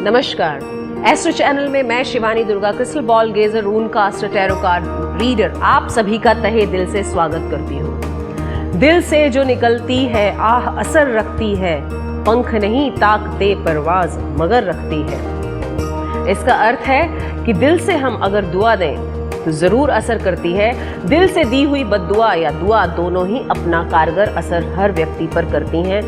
नमस्कार, astro channel में मैं Shivani Durga crystal ball gazer, rune caster, tarot card reader आप सभी का तहे दिल से स्वागत करती हूँ। दिल से जो निकलती है आह असर रखती है, पंख नहीं ताकते परवाज मगर रखती है। इसका अर्थ है कि दिल से हम अगर दुआ दें तो जरूर असर करती है। दिल से दी हुई बद्दुआ या दुआ दोनों ही अपना कारगर असर हर व्यक्ति पर करती हैं।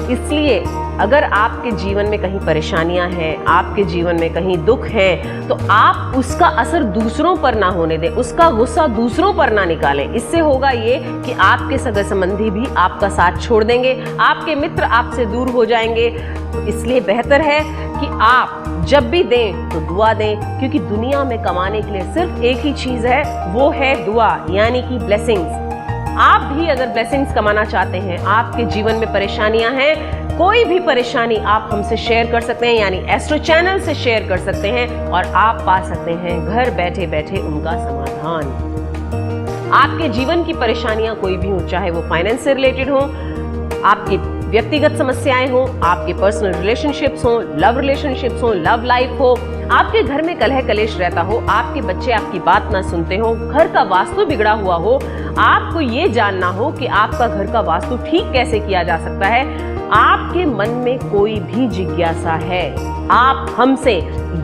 इसलिए अगर आपके जीवन में कहीं परेशानियां हैं, आपके जीवन में कहीं दुख है, तो आप उसका असर दूसरों पर ना होने दें, उसका गुस्सा दूसरों पर ना निकालें। इससे होगा ये कि आपके सगे संबंधी भी आपका साथ छोड़ देंगे, आपके मित्र आपसे दूर हो जाएंगे। तो इसलिए बेहतर है कि आप जब भी दें तो दुआ दें, क्योंकि दुनिया में कमाने के लिए सिर्फ एक ही चीज है, वो है दुआ, यानी कि ब्लेसिंग्स। आप भी अगर ब्लेसिंग्स कमाना चाहते हैं, आपके जीवन में परेशानियां हैं, कोई भी परेशानी आप हमसे शेयर कर सकते हैं, यानी एस्ट्रो चैनल से शेयर कर सकते हैं और आप पा सकते हैं घर बैठे बैठे उनका समाधान। आपके जीवन की परेशानियां कोई भी हो, चाहे वो फाइनेंस से रिलेटेड हो, आपकी व्यक्तिगत समस्याएं हो, आपके पर्सनल रिलेशनशिप्स हो, लव रिलेशनशिप्स हो, लव लाइफ हो, आपके घर में कलह कलेश रहता हो, आपके बच्चे आपकी बात ना सुनते हो, घर का वास्तु बिगड़ा हुआ हो, आपको ये जानना हो कि आपका घर का वास्तु ठीक कैसे किया जा सकता है, आपके मन में कोई भी जिज्ञासा है, आप हमसे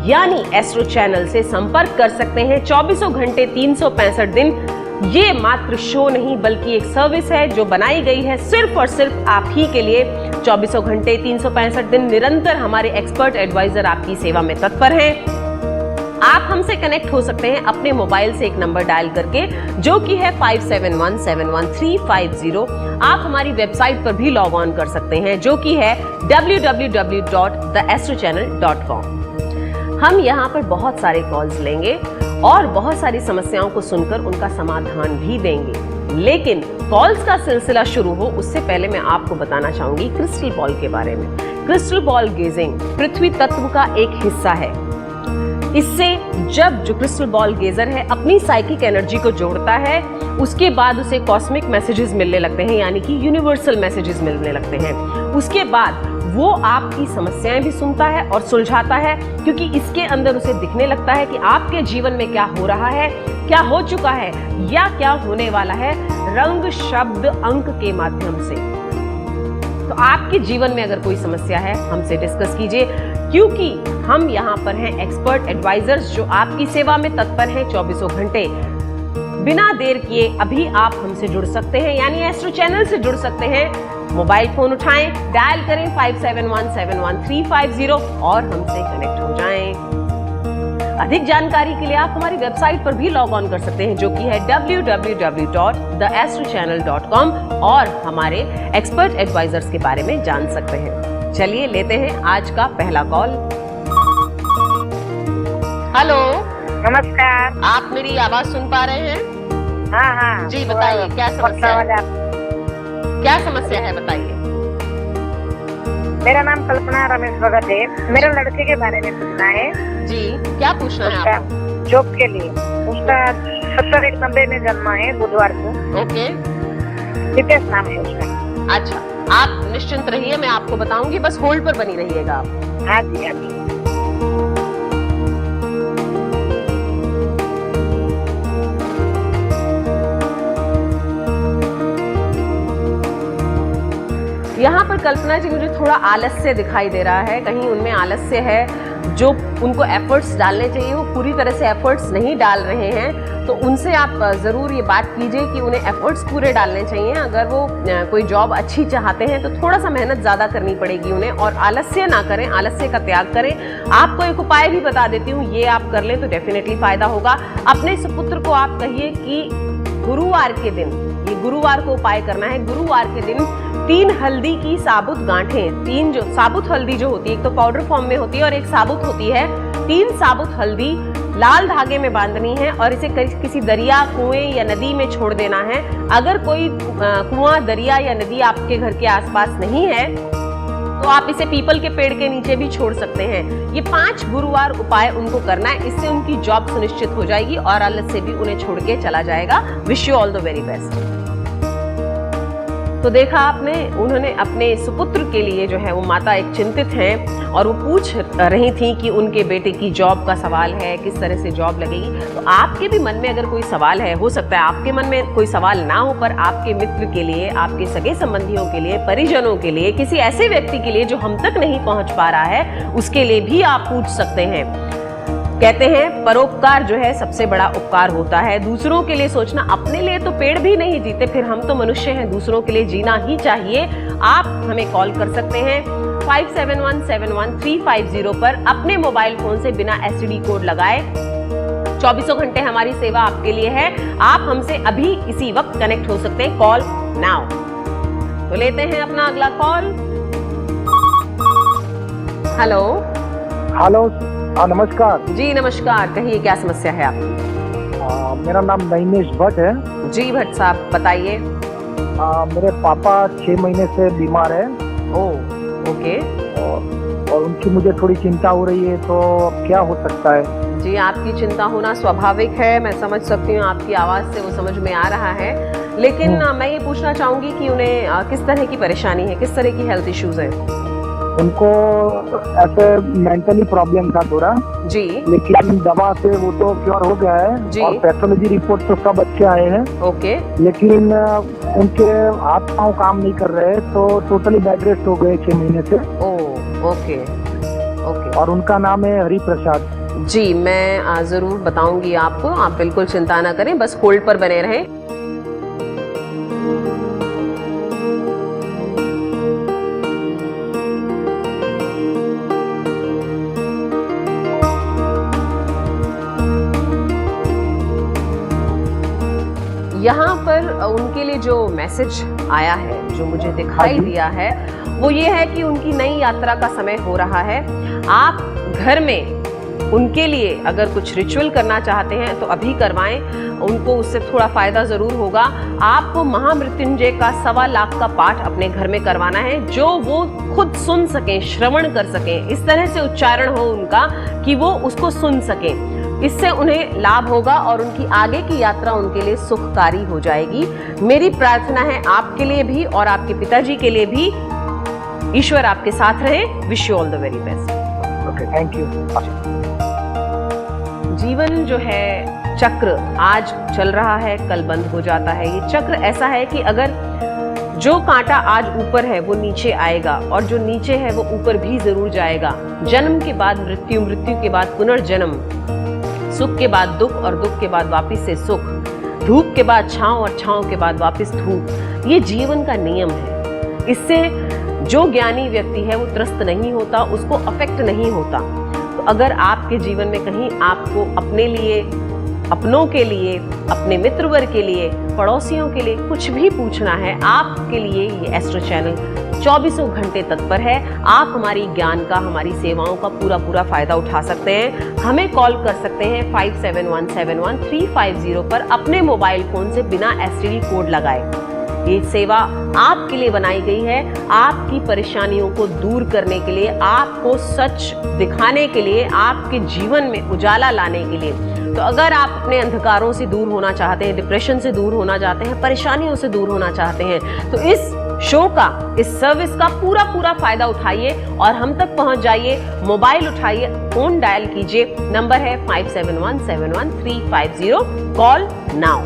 यानी एस्ट्रो चैनल से संपर्क कर सकते हैं 24 घंटे 365 दिन। ये मात्र शो नहीं बल्कि एक सर्विस है जो बनाई गई है सिर्फ और सिर्फ आप ही के लिए। 24 घंटे 365 दिन निरंतर हमारे एक्सपर्ट एडवाइजर आपकी सेवा में तत्पर हैं। आप हमसे कनेक्ट हो सकते हैं अपने मोबाइल से एक नंबर डायल करके, जो कि है 57171350। आप हमारी वेबसाइट पर भी लॉग ऑन कर सकते हैं, जो कि है www.theastrochannel.com। हम यहाँ पर बहुत सारे कॉल्स लेंगे और बहुत सारी समस्याओं को सुनकर उनका समाधान भी देंगे। लेकिन कॉल्स का सिलसिला शुरू हो उससे पहले मैं आपको बताना चाहूंगी क्रिस्टल बॉल के बारे में। क्रिस्टल बॉल गेजिंग पृथ्वी तत्व का एक हिस्सा है। इससे जब जो क्रिस्टल बॉल गेजर है अपनी साइकिक एनर्जी को जोड़ता है, उसके बाद उसे कॉस्मिक मैसेजेस मिलने लगते हैं, यानी कि यूनिवर्सल मैसेजेस मिलने लगते हैं। उसके बाद वो आपकी समस्याएं भी सुनता है और सुलझाता है, क्योंकि इसके अंदर उसे दिखने लगता है कि आपके जीवन में क्या हो रहा है, क्या हो चुका है या क्या होने वाला है, रंग, शब्द, अंक के माध्यम से। तो आपके जीवन में अगर कोई समस्या है हमसे डिस्कस कीजिए, क्योंकि हम यहाँ पर हैं एक्सपर्ट एडवाइजर्स जो आपकी सेवा में तत्पर हैं 24 घंटे। बिना देर किए अभी आप हमसे जुड़ सकते हैं, यानी एस्ट्रो चैनल से जुड़ सकते हैं। मोबाइल फोन उठाएं, डायल करें 57171350 और हमसे कनेक्ट हो जाएं। अधिक जानकारी के लिए आप हमारी वेबसाइट पर भी लॉग ऑन कर सकते हैं, जो कि है www.theastrochannel.com और हमारे एक्सपर्ट एडवाइजर्स के बारे में जान सकते हैं। चलिए लेते हैं आज का पहला कॉल। हेलो, नमस्कार। आप मेरी आवाज सुन पा रहे हैं? हाँ हाँ जी बताइए, क्या समस्या है? क्या समस्या है बताइए। मेरा नाम कल्पना रमेश भगत है। मेरे लड़के के बारे में पूछना है। जी, क्या पूछना है आपको? जॉब के लिए। उसका 70-90 में जन्मा है, बुधवार को। ओके, नितेश नाम है उसका। अच्छा, आप निश्चिंत रहिए, मैं आपको बताऊंगी, बस होल्ड पर बनी रहिएगा आप। हाँ जी हाँ जी। यहाँ पर कल्पना जी मुझे थोड़ा आलस्य दिखाई दे रहा है, कहीं उनमें आलस्य है। जो उनको एफर्ट्स डालने चाहिए वो पूरी तरह से एफर्ट्स नहीं डाल रहे हैं, तो उनसे आप ज़रूर ये बात कीजिए कि उन्हें एफर्ट्स पूरे डालने चाहिए। अगर वो कोई जॉब अच्छी चाहते हैं तो थोड़ा सा मेहनत ज़्यादा करनी पड़ेगी उन्हें, और आलस्य ना करें, आलस्य का त्याग करें। आपको एक उपाय भी बता देती हूँ, ये आप कर लें तो डेफिनेटली फ़ायदा होगा। अपने सुपुत्र को आप कहिए कि गुरुवार के दिन, ये गुरुवार को उपाय करना है, गुरुवार के दिन 3 हल्दी की साबुत गांठें, 3 जो साबुत हल्दी जो होती है, एक तो पाउडर फॉर्म में होती है और एक साबुत होती है, 3 साबुत हल्दी लाल धागे में बांधनी है और इसे किसी दरिया, कुएं या नदी में छोड़ देना है। अगर कोई कुआं, दरिया या नदी आपके घर के आसपास नहीं है तो आप इसे पीपल के पेड़ के नीचे भी छोड़ सकते हैं। ये 5 गुरुवार उपाय उनको करना है, इससे उनकी जॉब सुनिश्चित हो जाएगी और आलस से भी उन्हें छोड़ के चला जाएगा। Wish you all the very best. तो देखा आपने, उन्होंने अपने सुपुत्र के लिए जो है वो माता एक चिंतित हैं और वो पूछ रही थी कि उनके बेटे की जॉब का सवाल है, किस तरह से जॉब लगेगी। तो आपके भी मन में अगर कोई सवाल है, हो सकता है आपके मन में कोई सवाल ना हो, पर आपके मित्र के लिए, आपके सगे संबंधियों के लिए, परिजनों के लिए, किसी ऐसे व्यक्ति के लिए जो हम तक नहीं पहुंच पा रहा है, उसके लिए भी आप पूछ सकते हैं। कहते हैं परोपकार जो है सबसे बड़ा उपकार होता है। दूसरों के लिए सोचना, अपने लिए तो पेड़ भी नहीं जीते, फिर हम तो मनुष्य हैं, दूसरों के लिए जीना ही चाहिए। आप हमें कॉल कर सकते हैं 57171350 पर अपने मोबाइल फोन से बिना एसटीडी कोड लगाए। 24 घंटे हमारी सेवा आपके लिए है। आप हमसे अभी इसी वक्त कनेक्ट हो सकते हैं। Call now. तो लेते हैं अपना अगला कॉल। हेलो। हेलो, हाँ नमस्कार जी नमस्कार, कहिए क्या समस्या है आपकी? मेरा नाम नैनेश भट्ट है। जी भट्ट साहब बताइए। मेरे पापा 6 महीने से बीमार है। ओके। और उनकी मुझे थोड़ी चिंता हो रही है, तो क्या हो सकता है? जी आपकी चिंता होना स्वाभाविक है, मैं समझ सकती हूँ, आपकी आवाज़ से वो समझ में आ रहा है। लेकिन मैं ये पूछना चाहूँगी कि उन्हें किस तरह की परेशानी है, किस तरह की हेल्थ इश्यूज है? उनको ऐसे मेंटली प्रॉब्लम था थोड़ा जी, लेकिन दवा से वो तो क्योर हो गया है जी। और पैथोलॉजी रिपोर्ट तो सब अच्छे आए हैं। ओके। लेकिन उनके हाथ पांव काम नहीं कर रहे, तो टोटली बेड रेस्ट हो गए 6 महीने से। ओके। और उनका नाम है हरि प्रसाद। जी मैं ज़रूर बताऊंगी आपको, आप बिल्कुल चिंता ना करें, बस होल्ड पर बने रहें। यहाँ पर उनके लिए जो मैसेज आया है, जो मुझे दिखाई दिया है, वो ये है कि उनकी नई यात्रा का समय हो रहा है। आप घर में उनके लिए अगर कुछ रिचुअल करना चाहते हैं तो अभी करवाएं, उनको उससे थोड़ा फायदा जरूर होगा। आपको महामृत्युंजय का 1.25 लाख का पाठ अपने घर में करवाना है, जो वो खुद सुन सकें, श्रवण कर सकें, इस तरह से उच्चारण हो उनका कि वो उसको सुन सकें। इससे उन्हें लाभ होगा और उनकी आगे की यात्रा उनके लिए सुखकारी हो जाएगी। मेरी प्रार्थना है आपके लिए भी और आपके पिताजी के लिए भी, ईश्वर आपके साथ रहे। Wish you all the very best. Okay, thank you. जीवन जो है चक्र आज चल रहा है, कल बंद हो जाता है। ये चक्र ऐसा है कि अगर जो कांटा आज ऊपर है वो नीचे आएगा और जो नीचे है वो ऊपर भी जरूर जाएगा। जन्म के बाद मृत्यु, मृत्यु के बाद पुनर्जन्म, सुख के बाद दुख और दुख के बाद वापस से सुख, धूप के बाद छांव और छांव के बाद वापस धूप। ये जीवन का नियम है। इससे जो ज्ञानी व्यक्ति है वो त्रस्त नहीं होता, उसको अफेक्ट नहीं होता। तो अगर आपके जीवन में कहीं आपको अपने लिए, अपनों के लिए, अपने मित्र वर्ग के लिए, पड़ोसियों के लिए कुछ भी पूछना है, आपके लिए ये एस्ट्रो चैनल 24 घंटे तत्पर है। आप हमारी ज्ञान का, हमारी सेवाओं का पूरा फायदा उठा सकते हैं। हमें कॉल कर सकते हैं 57171350 पर अपने मोबाइल फोन से बिना एसटीडी कोड लगाए। ये सेवा आपके लिए बनाई गई है, आपकी परेशानियों को दूर करने के लिए, आपको सच दिखाने के लिए, आपके जीवन में उजाला लाने के लिए। तो अगर आप अपने अंधकारों से दूर होना चाहते हैं, डिप्रेशन से दूर होना चाहते हैं, परेशानियों से दूर होना चाहते हैं, तो इस शो का, इस सर्विस का पूरा फायदा उठाइए और हम तक पहुंच जाइए। मोबाइल उठाइए, फोन डायल कीजिए, नंबर है 57171350। Call now.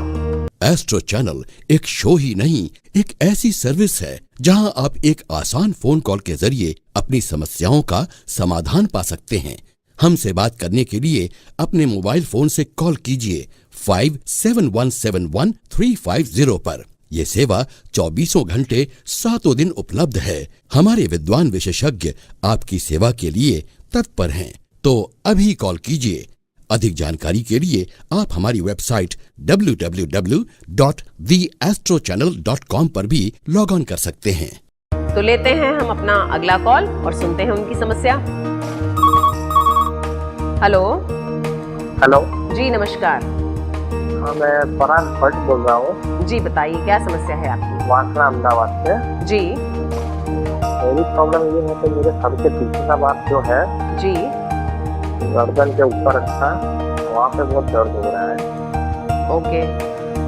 एस्ट्रो चैनल एक शो ही नहीं, एक ऐसी सर्विस है जहां आप एक आसान फोन कॉल के जरिए अपनी समस्याओं का समाधान पा सकते हैं। हमसे बात करने के लिए अपने मोबाइल फोन से कॉल कीजिए 57171350 पर। यह सेवा 24 घंटे 7 दिन उपलब्ध है। हमारे विद्वान विशेषज्ञ आपकी सेवा के लिए तत्पर हैं, तो अभी कॉल कीजिए। अधिक जानकारी के लिए आप हमारी वेबसाइट www.theastrochannel.com पर भी लॉग ऑन कर सकते हैं। तो लेते हैं हम अपना अगला कॉल और सुनते हैं उनकी समस्या। हेलो। हेलो जी नमस्कार। हाँ, मैं पराग भट्ट बोल रहा हूँ। जी बताइए क्या समस्या है आपकी? वासना अहमदाबाद से। जी। मेरी प्रॉब्लम ये है कि मेरे सर के पीछे का भाग जो है, जी, गर्दन के ऊपर अच्छा, वहाँ पे बहुत दर्द हो रहा है। ओके।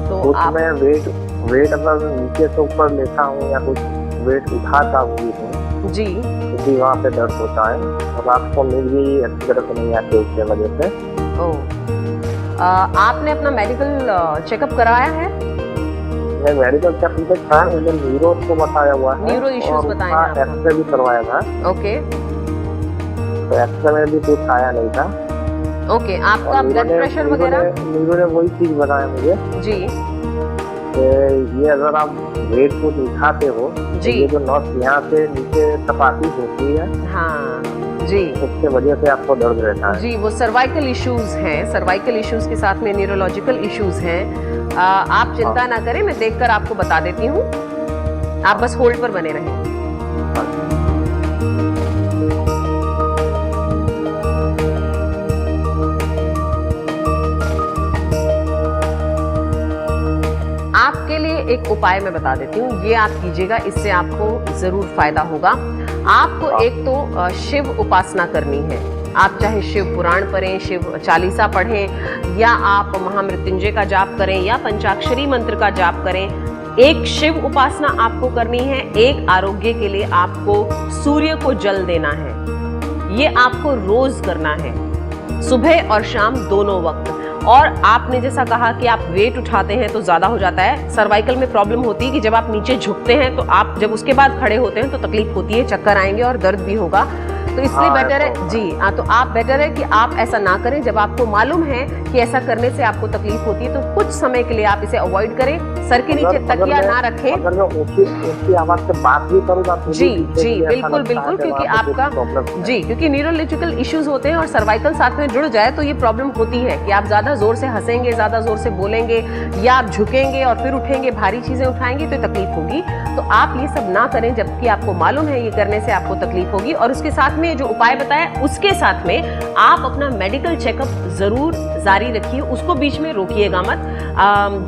तो उसमें वेट वेट अगर नीचे से ऊपर लेता हूँ या कुछ वेट उठाता हूँ जी क्योंकि वहाँ पे दर्द होता है और रात को नींद भी अच्छी तरह से नहीं आती उसके वजह से। आपने अपना मेडिकल चेकअप करवाया है? मैं मेडिकल चेकअप था, मैंने न्यूरो को बताया हुआ है, न्यूरो इश्यूज बताए हैं आपको? एक्सरे भी करवाया था। ओके तो एक्सरे में भी कुछ आया नहीं था। ओके, आपका ब्लड प्रेशर वगैरह? न्यूरो ने वही चीज बताया मुझे जी ये अगर आप वेट कुछ उठाते हो जी, ये जो नस यहाँ से नीचे तपाती होती है, हाँ जी, उसके वजह से आपको दर्द रहता है। जी वो सर्वाइकल इश्यूज हैं, सर्वाइकल इश्यूज के साथ में न्यूरोलॉजिकल इश्यूज हैं। आप चिंता ना करें, मैं देखकर आपको बता देती हूँ, आप बस होल्ड पर बने रहें। आपके लिए एक उपाय मैं बता देती हूँ, ये आप कीजिएगा, इससे आपको जरूर फायदा होगा। आपको एक तो शिव उपासना करनी है। आप चाहे शिव पुराण पढ़ें, शिव चालीसा पढ़ें, या आप महामृत्युंजय का जाप करें, या पंचाक्षरी मंत्र का जाप करें। एक शिव उपासना आपको करनी है, एक आरोग्य के लिए आपको सूर्य को जल देना है। ये आपको रोज करना है, सुबह और शाम दोनों वक्त। और आपने जैसा कहा कि आप वेट उठाते हैं तो ज्यादा हो जाता है, सर्वाइकल में प्रॉब्लम होती है कि जब आप नीचे झुकते हैं तो आप जब उसके बाद खड़े होते हैं तो तकलीफ होती है, चक्कर आएंगे और दर्द भी होगा। तो इसलिए बेटर है जी, तो आप बेटर है कि आप ऐसा ना करें। जब आपको मालूम है कि ऐसा करने से आपको तकलीफ होती है तो कुछ समय के लिए आप इसे अवॉइड करें, सर के नीचे तकिया ना रखें। अगर मैं ऊंची आवाज से बात भी करूंगा जी जी बिल्कुल बिल्कुल, क्योंकि आपका जी क्योंकि न्यूरोलॉजिकल इश्यूज होते हैं और सर्वाइकल साथ में जुड़ जाए तो ये प्रॉब्लम होती है कि आप ज्यादा जोर से हंसेंगे, ज्यादा जोर से बोलेंगे, या आप झुकेंगे और फिर उठेंगे, भारी चीजें उठाएंगे तो तकलीफ होगी। तो आप ये सब ना करें जबकि आपको मालूम है ये करने से आपको तकलीफ होगी। और उसके साथ में जो उपाय बताया उसके साथ में आप अपना मेडिकल चेकअप जरूर जारी रखिए, उसको बीच में रोकिएगा मत।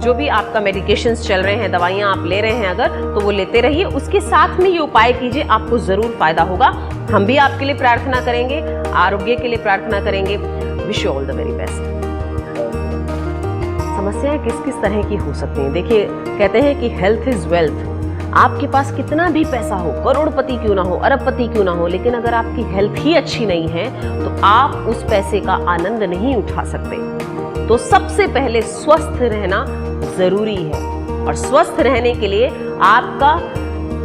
जो भी आपका मेडिकेशंस चल रहे हैं, दवाइयां आप ले रहे हैं अगर, तो वो लेते रहिए, उसके साथ में ये उपाय कीजिए, आपको जरूर फायदा होगा। हम भी आपके लिए प्रार्थना करेंगे, आरोग्य के लिए प्रार्थना करेंगे। Wish you all the very best. समस्याएं किस किस तरह की हो सकती हैं? देखिए, कहते हैं कि हेल्थ इज वेल्थ। आपके पास कितना भी पैसा हो, करोड़पति क्यों ना हो, अरबपति क्यों ना हो, लेकिन अगर आपकी हेल्थ ही अच्छी नहीं है तो आप उस पैसे का आनंद नहीं उठा सकते। तो सबसे पहले स्वस्थ रहना जरूरी है, और स्वस्थ रहने के लिए आपका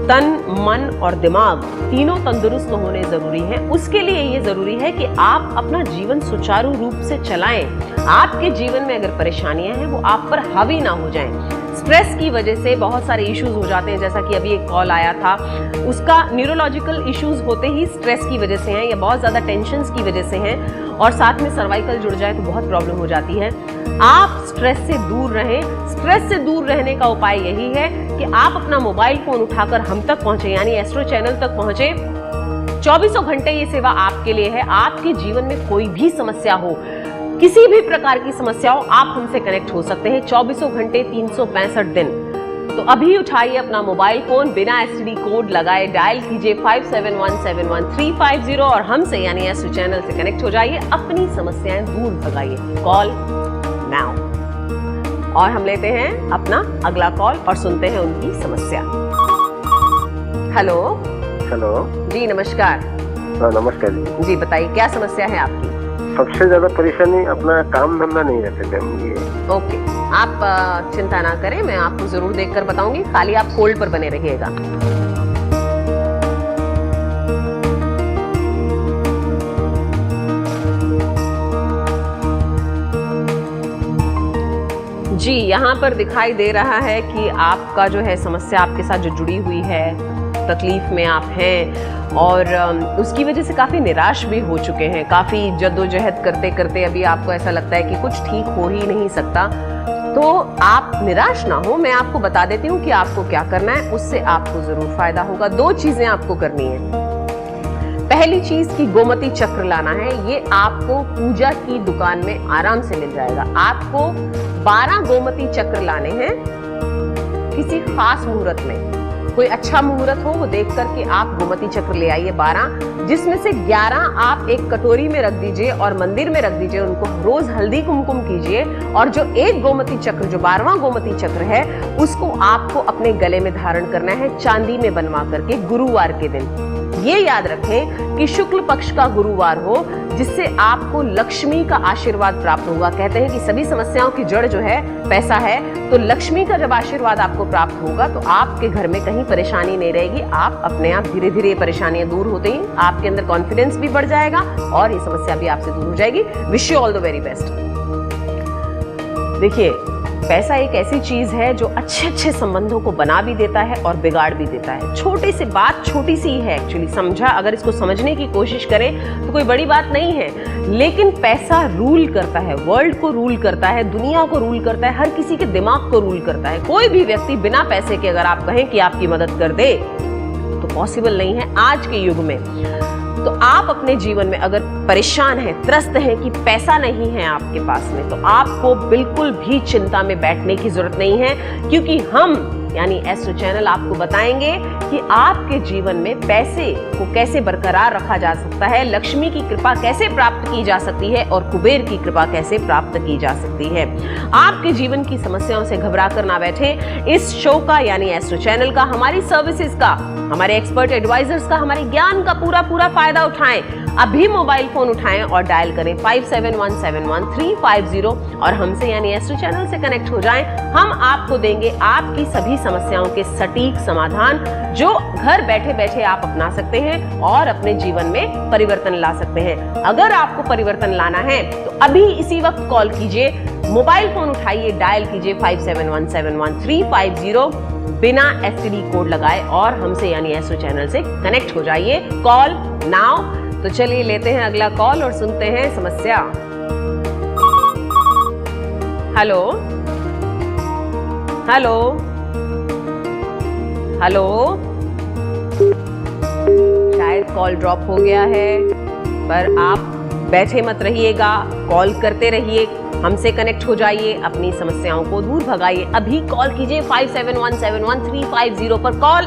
तन, मन और दिमाग तीनों तंदुरुस्त होने जरूरी है। उसके लिए ये जरूरी है कि आप अपना जीवन सुचारू रूप से चलाएं। आपके जीवन में अगर परेशानियां हैं वो आप पर हावी ना हो जाएं। स्ट्रेस की वजह से बहुत सारे इश्यूज हो जाते हैं, जैसा कि अभी एक कॉल आया था, उसका न्यूरोलॉजिकल इश्यूज होते ही स्ट्रेस की वजह से हैं या बहुत ज्यादा टेंशन्स की वजह से हैं, और साथ में सर्वाइकल जुड़ जाए तो बहुत प्रॉब्लम हो जाती है। आप स्ट्रेस से दूर रहें। स्ट्रेस से दूर रहने का उपाय यही है कि आप अपना मोबाइल फोन उठाकर हम तक पहुंचे, यानी एस्ट्रो चैनल तक पहुंचे। 24 घंटे ये सेवा आपके लिए है। आपके जीवन में कोई भी समस्या हो, किसी भी प्रकार की समस्या हो, आप हमसे कनेक्ट हो सकते हैं 24 घंटे 365 दिन। तो अभी उठाइए अपना मोबाइल फोन, बिना एसटीडी कोड लगाए डायल कीजिए 57171350 और हमसे यानी एस्ट्रो चैनल से कनेक्ट हो जाइए, अपनी समस्याएं दूर भगाइए। Call now. और हम लेते हैं अपना अगला कॉल और सुनते हैं उनकी समस्या। हेलो। हेलो जी नमस्कार। नमस्कार जी। जी बताइए क्या समस्या है आपकी? सबसे ज्यादा परेशानी अपना काम धंधा नहीं रहते ये। ओके, आप चिंता ना करें, मैं आपको जरूर देखकर बताऊंगी, खाली आप होल्ड पर बने रहिएगा। जी यहाँ पर दिखाई दे रहा है कि आपका जो है समस्या आपके साथ जो जुड़ी हुई है, तकलीफ में आप हैं और उसकी वजह से काफ़ी निराश भी हो चुके हैं। काफ़ी जद्दोजहद करते करते अभी आपको ऐसा लगता है कि कुछ ठीक हो ही नहीं सकता। तो आप निराश ना हो, मैं आपको बता देती हूँ कि आपको क्या करना है, उससे आपको ज़रूर फायदा होगा। 2 चीज़ें आपको करनी है। पहली चीज़ की गोमती चक्र लाना है। ये आपको पूजा की दुकान में आराम से मिल जाएगा। आपको 12 गोमती चक्र लाने हैं किसी खास मुहूर्त में। कोई अच्छा मुहूर्त हो वो देख करके आप गोमती चक्र ले आइए 12, जिसमें से 11 आप एक कटोरी में रख दीजिए और मंदिर में रख दीजिए। उनको रोज हल्दी कुमकुम कीजिए और जो एक गोमती चक्र, जो 12वां गोमती चक्र है, उसको आपको अपने गले में धारण करना है चांदी में बनवा करके गुरुवार के दिन। ये याद रखें कि शुक्ल पक्ष का गुरुवार हो, जिससे आपको लक्ष्मी का आशीर्वाद प्राप्त होगा। कहते हैं कि सभी समस्याओं की जड़ जो है पैसा है, तो लक्ष्मी का जब आशीर्वाद आपको प्राप्त होगा तो आपके घर में कहीं परेशानी नहीं रहेगी। आप अपने आप धीरे धीरे परेशानियां दूर होते ही आपके अंदर कॉन्फिडेंस भी बढ़ जाएगा और ये समस्या भी आपसे दूर हो जाएगी। Wish you all the very best. देखिए, पैसा एक ऐसी चीज है जो अच्छे अच्छे संबंधों को बना भी देता है और बिगाड़ भी देता है। छोटी सी बात छोटी सी है एक्चुअली, समझा, अगर इसको समझने की कोशिश करें तो कोई बड़ी बात नहीं है, लेकिन पैसा रूल करता है, वर्ल्ड को रूल करता है, दुनिया को रूल करता है, हर किसी के दिमाग को रूल करता है। कोई भी व्यक्ति बिना पैसे के अगर आप कहें कि आपकी मदद कर दे तो पॉसिबल नहीं है आज के युग में। तो आप अपने जीवन में अगर परेशान हैं, त्रस्त हैं कि पैसा नहीं है आपके पास में, तो आपको बिल्कुल भी चिंता में बैठने की जरूरत नहीं है, क्योंकि हम यानी एस्ट्रो चैनल आपको बताएंगे कि आपके जीवन में पैसे को कैसे बरकरार रखा जा सकता है, लक्ष्मी की कृपा कैसे प्राप्त की जा सकती है और कुबेर की कृपा कैसे प्राप्त की जा सकती है। आपके जीवन की समस्याओं से घबरा कर ना बैठे। इस शो का यानी एस्ट्रो चैनल का, हमारी सर्विसेज का, हमारे एक्सपर्ट एडवाइजर्स का, हमारे ज्ञान का पूरा फायदा उठाएं। अभी मोबाइल फोन उठाएं और डायल करें 57171350 और हमसे यानी एस्ट्रो चैनल से कनेक्ट हो जाएं। हम आपको देंगे आपकी सभी समस्याओं के सटीक समाधान, जो घर बैठे बैठे आप अपना सकते हैं और अपने जीवन में परिवर्तन ला सकते हैं। अगर आपको परिवर्तन लाना है तो अभी इसी वक्त कॉल कीजिए, मोबाइल फोन उठाइए, डायल कीजिए 57171350, बिना एसटीडी कोड लगाए और हमसे यानी एस्ट्रो चैनल से कनेक्ट हो जाइए। Call now. तो चलिए लेते हैं अगला कॉल और सुनते हैं समस्या। हेलो हेलो हेलो, शायद कॉल ड्रॉप हो गया है, पर आप बैठे मत रहिएगा, कॉल करते रहिए, हमसे कनेक्ट हो जाइए, अपनी समस्याओं को दूर भगाइए। अभी कॉल कीजिए 57171350 पर। Call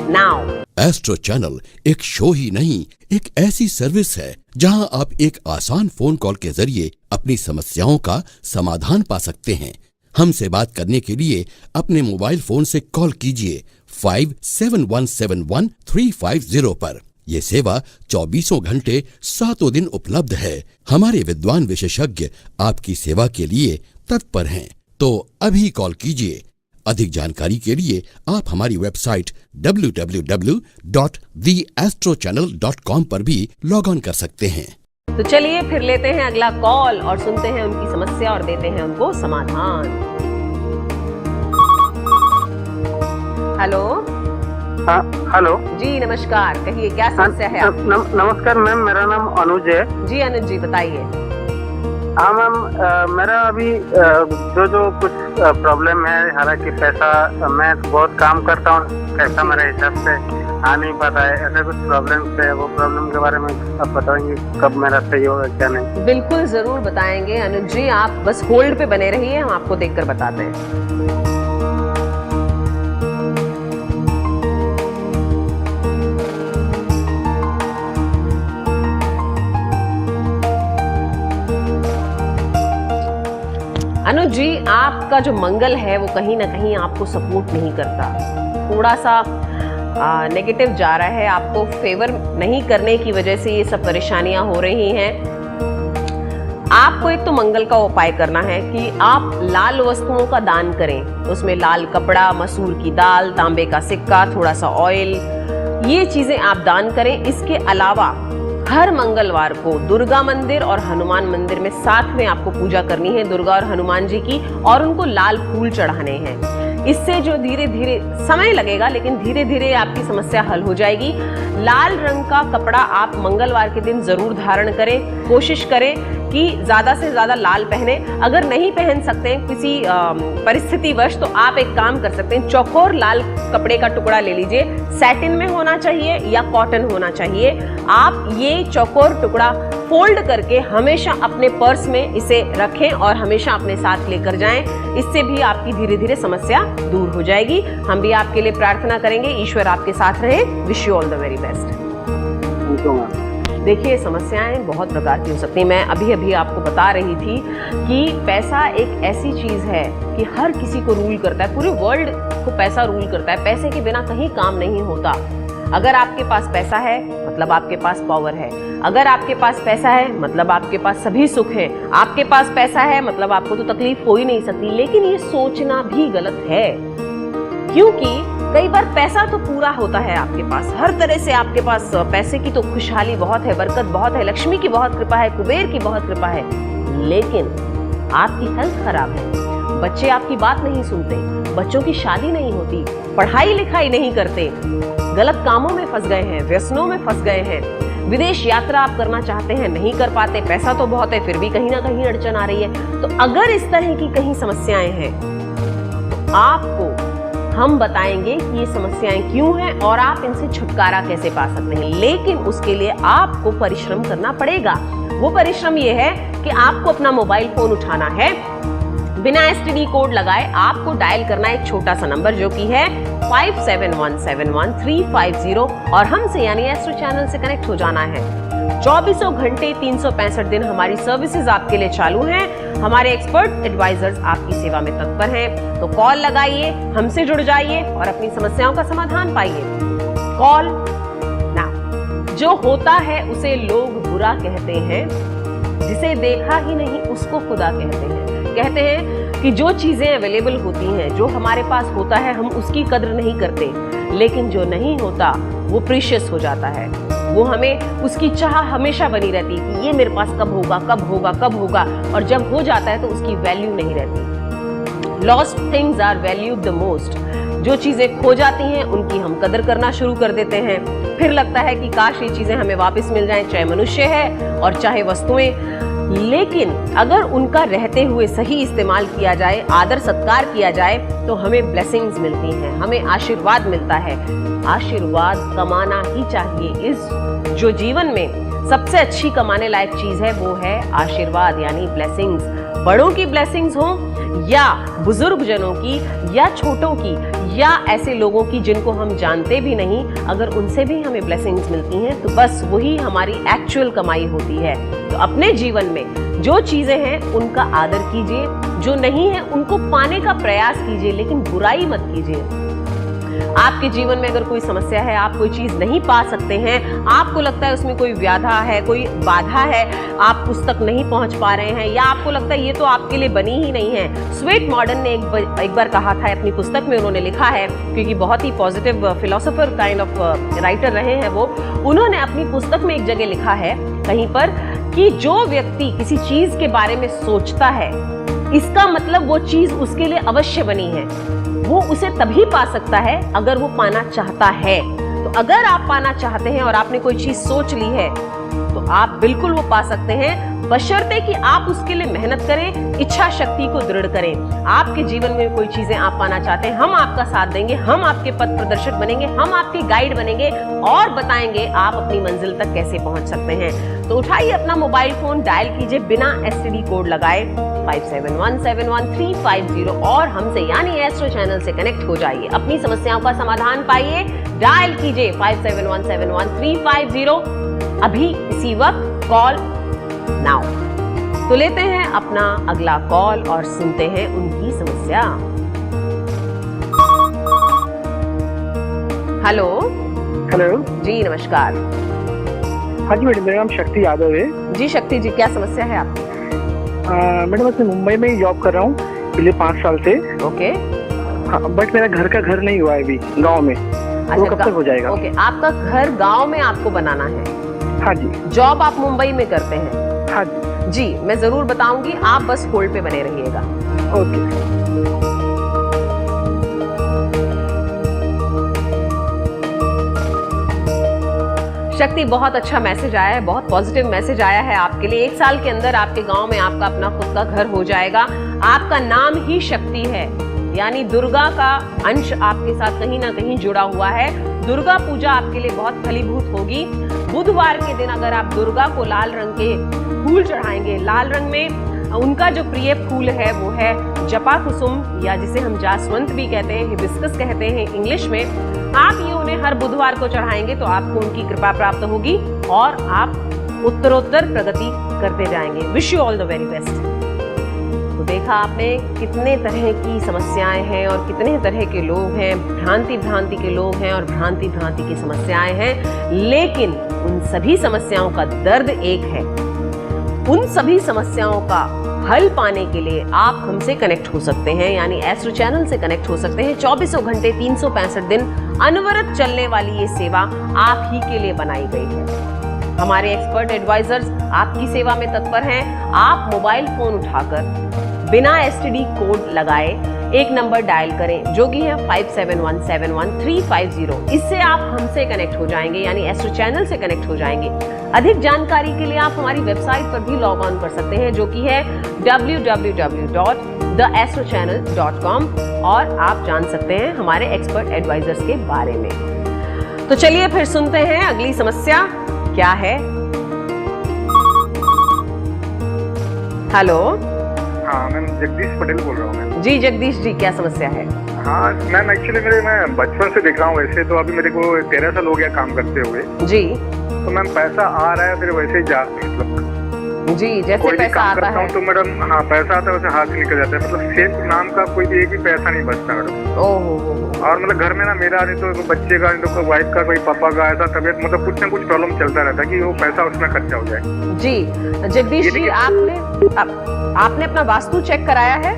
now. एस्ट्रो चैनल एक शो ही नहीं, एक ऐसी सर्विस है जहां आप एक आसान फोन कॉल के जरिए अपनी समस्याओं का समाधान पा सकते हैं। हमसे बात करने के लिए अपने मोबाइल फोन से कॉल कीजिए 57171350 पर। यह सेवा 24 घंटे 7 दिन उपलब्ध है। हमारे विद्वान विशेषज्ञ आपकी सेवा के लिए तत्पर हैं, तो अभी कॉल कीजिए। अधिक जानकारी के लिए आप हमारी वेबसाइट www.theastrochannel.com पर भी लॉग ऑन कर सकते हैं। तो चलिए फिर लेते हैं अगला कॉल और सुनते हैं उनकी समस्या और देते हैं उनको समाधान। हेलो। हाँ, हेलो जी नमस्कार, कहिए क्या समस्या है आपकी? नमस्कार मैम, मेरा नाम अनुज है। जी अनुज जी बताइए। हाँ मैम, मेरा अभी जो कुछ प्रॉब्लम है, हालांकि पैसा, मैं बहुत काम करता हूँ, पैसा मेरे हिसाब से आ नहीं पाता है, ऐसे कुछ प्रॉब्लम है। वो प्रॉब्लम के बारे में आप बताएंगे कब मेरा सही होगा क्या नहीं? बिल्कुल जरूर बताएंगे अनुज जी, आप बस होल्ड पे बने रहिए, हम आपको देखकर बताते हैं। अनुज जी, आपका जो मंगल है वो कहीं ना कहीं आपको सपोर्ट नहीं करता, थोड़ा सा नेगेटिव जा रहा है, आपको फेवर नहीं करने की वजह से ये सब परेशानियां हो रही हैं। आपको एक तो मंगल का उपाय करना है कि आप लाल वस्तुओं का दान करें, उसमें लाल कपड़ा, मसूर की दाल, तांबे का सिक्का, थोड़ा सा ऑयल, ये चीजें आप दान करें। इसके अलावा हर मंगलवार को दुर्गा मंदिर और हनुमान मंदिर में साथ में आपको पूजा करनी है, दुर्गा और हनुमान जी की, और उनको लाल फूल चढ़ाने हैं। इससे जो धीरे धीरे समय लगेगा, लेकिन धीरे धीरे आपकी समस्या हल हो जाएगी। लाल रंग का कपड़ा आप मंगलवार के दिन जरूर धारण करें, कोशिश करें कि ज्यादा से ज्यादा लाल पहने। अगर नहीं पहन सकते हैं किसी परिस्थितिवश, तो आप एक काम कर सकते हैं, चौकोर लाल कपड़े का टुकड़ा ले लीजिए, सैटिन में होना चाहिए या कॉटन होना चाहिए। आप ये चौकोर टुकड़ा फोल्ड करके हमेशा अपने पर्स में इसे रखें और हमेशा अपने साथ लेकर जाएं। इससे भी आपकी धीरे धीरे समस्या दूर हो जाएगी। हम भी आपके लिए प्रार्थना करेंगे, ईश्वर आपके साथ रहे। Wish you all the very best. देखिए, समस्याएं बहुत प्रकार की हो सकती हैं। मैं अभी अभी आपको बता रही थी कि पैसा एक ऐसी चीज है कि हर किसी को रूल करता है, पूरे वर्ल्ड को पैसा रूल करता है। पैसे के बिना कहीं काम नहीं होता। अगर आपके पास पैसा है मतलब आपके पास पावर है। अगर आपके पास पैसा है मतलब आपके पास सभी सुख है। आपके पास पैसा है मतलब आपको तो तकलीफ हो ही नहीं सकती। लेकिन ये सोचना भी गलत है, क्योंकि कई बार पैसा तो पूरा होता है आपके पास, हर तरह से आपके पास पैसे की तो खुशहाली बहुत है, बरकत बहुत है, लक्ष्मी की बहुत कृपा है, कुबेर की बहुत कृपा है। लेकिन आपकी हेल्थ खराब है, बच्चे आपकी बात नहीं सुनते, बच्चों की शादी नहीं होती, पढ़ाई लिखाई नहीं करते, गलत कामों में फंस गए हैं, व्यसनों में फंस गए हैं, विदेश यात्रा आप करना चाहते हैं नहीं कर पाते, पैसा तो बहुत है फिर भी कहीं ना कहीं अड़चन आ रही है। तो अगर इस तरह की कहीं समस्याएं हैं तो आपको हम बताएंगे कि ये समस्याएं क्यों हैं और आप इनसे छुटकारा कैसे पा सकते हैं। लेकिन उसके लिए आपको परिश्रम करना पड़ेगा। वो परिश्रम ये है कि आपको अपना मोबाइल फोन उठाना है, बिना STD कोड लगाए आपको डायल करना एक छोटा सा नंबर जो कि है 57171350 और हमसे यानी एस्ट्रो चैनल से कनेक्ट हो जाना है। 24 घंटे 365 दिन हमारी सर्विसेज आपके लिए चालू हैं। हमारे एक्सपर्ट एडवाइजर्स आपकी सेवा में तत्पर हैं। तो कॉल लगाइए, हमसे जुड़ जाइए और अपनी समस्याओं का समाधान पाइए। Call now. जो होता है उसे लोग बुरा कहते हैं, जिसे देखा ही नहीं उसको खुदा कहते हैं। कहते हैं कि जो चीजें अवेलेबल होती हैं, जो हमारे पास होता है, हम उसकी कद्र नहीं करते, लेकिन जो नहीं होता वो प्रीशियस हो जाता है। वो हमें उसकी चाह हमेशा बनी रहती है कि ये मेरे पास कब होगा कब होगा कब होगा, और जब हो जाता है तो उसकी वैल्यू नहीं रहती। Lost things are valued the most. जो चीजें खो जाती हैं उनकी हम कदर करना शुरू कर देते हैं। फिर लगता है कि काश ये चीजें हमें वापस मिल जाएं, चाहे मनुष्य है और चाहे वस्तुएं। लेकिन अगर उनका रहते हुए सही इस्तेमाल किया जाए, आदर सत्कार किया जाए, तो हमें ब्लेसिंग्स मिलती हैं, हमें आशीर्वाद मिलता है। आशीर्वाद कमाना ही चाहिए। इस जो जीवन में सबसे अच्छी कमाने लायक चीज है वो है आशीर्वाद यानी ब्लेसिंग्स। बड़ों की ब्लेसिंग्स हो या बुजुर्ग जनों की या छोटों की या ऐसे लोगों की जिनको हम जानते भी नहीं, अगर उनसे भी हमें ब्लेसिंग्स मिलती हैं तो बस वही हमारी एक्चुअल कमाई होती है। तो अपने जीवन में जो चीजें हैं उनका आदर कीजिए, जो नहीं है उनको पाने का प्रयास कीजिए, लेकिन बुराई मत कीजिए। आपके जीवन में अगर कोई समस्या है, आप कोई चीज नहीं पा सकते हैं, आपको लगता है उसमें कोई व्याधा है, कोई बाधा है, आप उस तक नहीं पहुंच पा रहे हैं, या आपको लगता है ये तो आपके लिए बनी ही नहीं है। स्वेट मॉडर्न ने एक बार कहा था अपनी पुस्तक में, उन्होंने लिखा है, क्योंकि बहुत ही positive philosopher kind of writer रहे हैं वो, उन्होंने अपनी पुस्तक में एक जगह लिखा है कहीं पर कि जो व्यक्ति किसी चीज के बारे में सोचता है, इसका मतलब वो चीज उसके लिए अवश्य बनी है। वो उसे तभी पा सकता है अगर वो पाना चाहता है। तो अगर आप पाना चाहते हैं और आपने कोई चीज सोच ली है तो आप बिल्कुल वो पा सकते हैं, बशर्ते कि आप उसके लिए मेहनत करें, इच्छा शक्ति को दृढ़ करें। आपके जीवन में कोई चीजें आप पाना चाहते हैं, हम आपका साथ देंगे, हम आपके पथ प्रदर्शक बनेंगे, हम आपके गाइड बनेंगे और बताएंगे आप अपनी मंजिल तक कैसे पहुंच सकते हैं। तो उठाइए अपना मोबाइल फोन, डायल कीजिए बिना STD कोड लगाए 57171350 और हमसे यानी एस्ट्रो चैनल से कनेक्ट हो जाइए। अपनी समस्याओं का समाधान पाइए, डायल कीजिए 57171350 अभी इसी वक्त, कॉल नाउ। तो लेते हैं अपना अगला कॉल और सुनते हैं उनकी समस्या। हेलो। हेलो जी नमस्कार। हाँ जी मैडम, मेरा नाम शक्ति यादव है। जी शक्ति जी, क्या समस्या है आपकी? मैडम मैं मुंबई में ही जॉब कर रहा हूँ पिछले 5 साल से। ओके। हाँ, बट मेरा घर नहीं हुआ है अभी गांव में। वो कब तक हो जाएगा? ओके, आपका घर गांव में आपको बनाना है? हाँ जी। जॉब आप मुंबई में करते हैं? हाँ जी। जी, मैं जरूर बताऊंगी, आप बस होल्ड पे बने रहिएगा। ओके। शक्ति, बहुत अच्छा मैसेज आया है, बहुत पॉजिटिव मैसेज आया है आपके लिए। 1 साल के अंदर आपके गांव में आपका अपना खुद का घर हो जाएगा। आपका नाम ही शक्ति है। यानी दुर्गा का अंश आपके साथ कहीं ना कहीं जुड़ा हुआ है। दुर्गा पूजा आपके लिए बहुत फलीभूत होगी। बुधवार के दिन अगर आप दुर्गा को लाल रंग के फूल चढ़ाएंगे, लाल रंग में उनका जो प्रिय फूल है वो है जपा कुसुम, या जिसे हम जासवंत भी कहते हैं, हिबिस्कस कहते हैं इंग्लिश में। आप ये उन्हें हर बुधवार को चढ़ाएंगे तो आपको उनकी कृपा प्राप्त होगी और आप उत्तरोत्तर प्रगति करते जाएंगे। Wish you all the very best. तो देखा आपने कितने तरह की समस्याएं हैं और कितने तरह के लोग हैं, भ्रांति के लोग हैं और भ्रांति की समस्याएं हैं, लेकिन उन सभी समस्याओं का दर्द एक है। उन सभी समस्याओं का हल पाने के लिए आप हमसे कनेक्ट हो सकते हैं, यानी एस्ट्रो चैनल से कनेक्ट हो सकते हैं। 24 घंटे 365 दिन अनवरत चलने वाली ये सेवा आप ही के लिए बनाई गई है। हमारे एक्सपर्ट एडवाइजर्स आपकी सेवा में तत्पर हैं। आप मोबाइल फोन उठाकर बिना एसटीडी कोड लगाए एक नंबर डायल करें, जो कि है 57171350। इससे आप हमसे कनेक्ट हो जाएंगे, यानी एस्ट्रो चैनल से कनेक्ट हो जाएंगे। अधिक जानकारी के लिए आप हमारी वेबसाइट पर भी लॉग ऑन कर सकते हैं, जो कि है www.theastrochannel.com, और आप जान सकते हैं हमारे एक्सपर्ट एडवाइजर्स के बारे में। तो चलिए फिर सुनते हैं अगली समस्या क्या है। हेलो। हाँ मैम, जगदीश पटेल बोल रहा हूँ मैम। जी जगदीश जी, क्या समस्या है? हाँ मैम, एक्चुअली मैं बचपन से देख रहा हूँ, वैसे तो अभी मेरे को 13 साल हो गया काम करते हुए जी। तो मैम पैसा आ रहा है फिर वैसे ही जा, मतलब जी जैसे कोई भी पैसा काम आता करता हूँ तो मैडम, हाँ पैसा आता है वैसे हाथ से निकल जाता है, मतलब सेफ नाम का कोई भी एक भी पैसा नहीं बचता मैडम। ओहो। और मतलब घर में ना मेरा नहीं तो बच्चे का, नहीं तो वाइफ का, कोई पापा का ऐसा तबियत, मतलब कुछ ना कुछ प्रॉब्लम चलता रहता है कि वो पैसा उसमें खर्चा हो जाए। जी जगदीश जी, आपने अपना वास्तु चेक कराया है?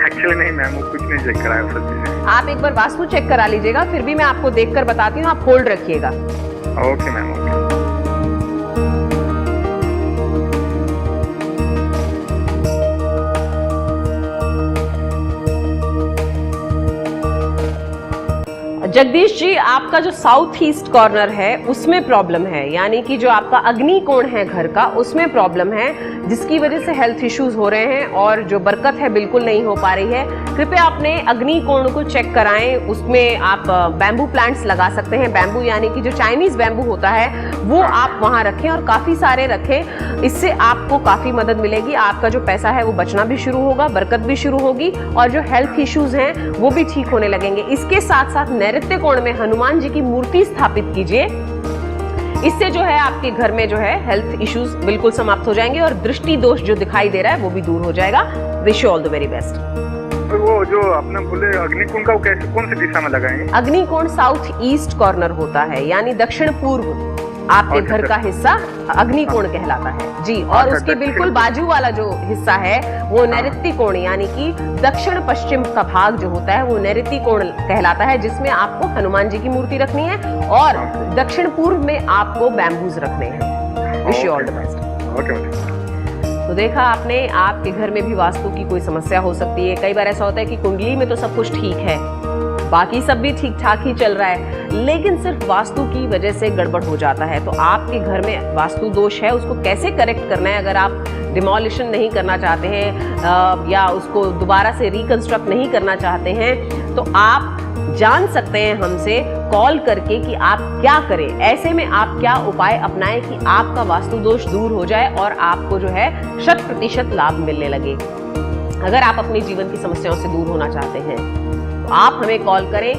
एक्चुअली नहीं मैम, वो कुछ नहीं चेक कराया सब चीजें। आप एक बार वास्तु चेक करा लीजिएगा, फिर भी मैं आपको देखकर बताती हूँ, आप होल्ड रखिएगा। Okay ma'am, okay. Jagdish ji, आपका जो साउथ ईस्ट कॉर्नर है उसमें प्रॉब्लम है, यानी कि जो आपका अग्नि कोण है घर का, उसमें प्रॉब्लम है, जिसकी वजह से हेल्थ इश्यूज हो रहे हैं और जो बरकत है बिल्कुल नहीं हो पा रही है। कृपया अपने अग्नि कोण को चेक कराएं। उसमें आप बैम्बू प्लांट्स लगा सकते हैं। बैम्बू यानी कि जो चाइनीज बैम्बू होता है वो आप वहां रखें और काफी सारे रखें। इससे आपको काफी मदद मिलेगी। आपका जो पैसा है वो बचना भी शुरू होगा, बरकत भी शुरू होगी और जो हेल्थ इश्यूज हैं वो भी ठीक होने लगेंगे। इसके साथ साथ नैऋत्य कोण में हनुमान जी की मूर्ति स्थापित कीजिए। इससे जो है आपके घर में जो है हेल्थ इश्यूज बिल्कुल समाप्त हो जाएंगे और दृष्टि दोष जो दिखाई दे रहा है वो भी दूर हो जाएगा। Wish you all the very best. तो वो जो आपने बोले अग्निकोण का, वो कैसे, कौन सी दिशा में लगाएंगे? अग्निकोण साउथ ईस्ट कॉर्नर होता है, यानी दक्षिण पूर्व आपके घर का हिस्सा अग्निकोण कहलाता है जी। और उसके बिल्कुल बाजू वाला जो हिस्सा है वो नैऋत्य कोण, यानी कि दक्षिण पश्चिम का भाग जो होता है वो नैऋत्य कोण कहलाता है, जिसमें आपको हनुमान जी की मूर्ति रखनी है और दक्षिण पूर्व में आपको बैम्बूज रखने हैं। Wish you all the best. तो देखा आपने, आपके घर में भी वास्तु की कोई समस्या हो सकती है। कई बार ऐसा होता है कि कुंडली में तो सब कुछ ठीक है, बाकी सब भी ठीक ठाक ही चल रहा है, लेकिन सिर्फ वास्तु की वजह से गड़बड़ हो जाता है। तो आपके घर में वास्तु दोष है, उसको कैसे करेक्ट करना है, अगर आप डिमोलिशन नहीं करना चाहते हैं या उसको दोबारा से रिकंस्ट्रक्ट नहीं करना चाहते हैं, तो आप जान सकते हैं हमसे कॉल करके कि आप क्या करें। ऐसे में आप क्या उपाय अपनाएं कि आपका वास्तु दोष दूर हो जाए और आपको जो है 100% लाभ मिलने लगे। अगर आप अपने जीवन की समस्याओं से दूर होना चाहते हैं तो आप हमें कॉल करें,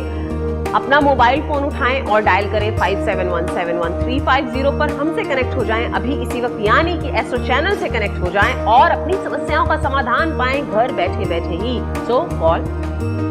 अपना मोबाइल फोन उठाएं और डायल करें 57171350 पर हमसे कनेक्ट हो जाएं अभी इसी वक्त, यानी कि एस्ट्रो चैनल से कनेक्ट हो जाएं और अपनी समस्याओं का समाधान पाएं घर बैठे बैठे ही। सो कॉल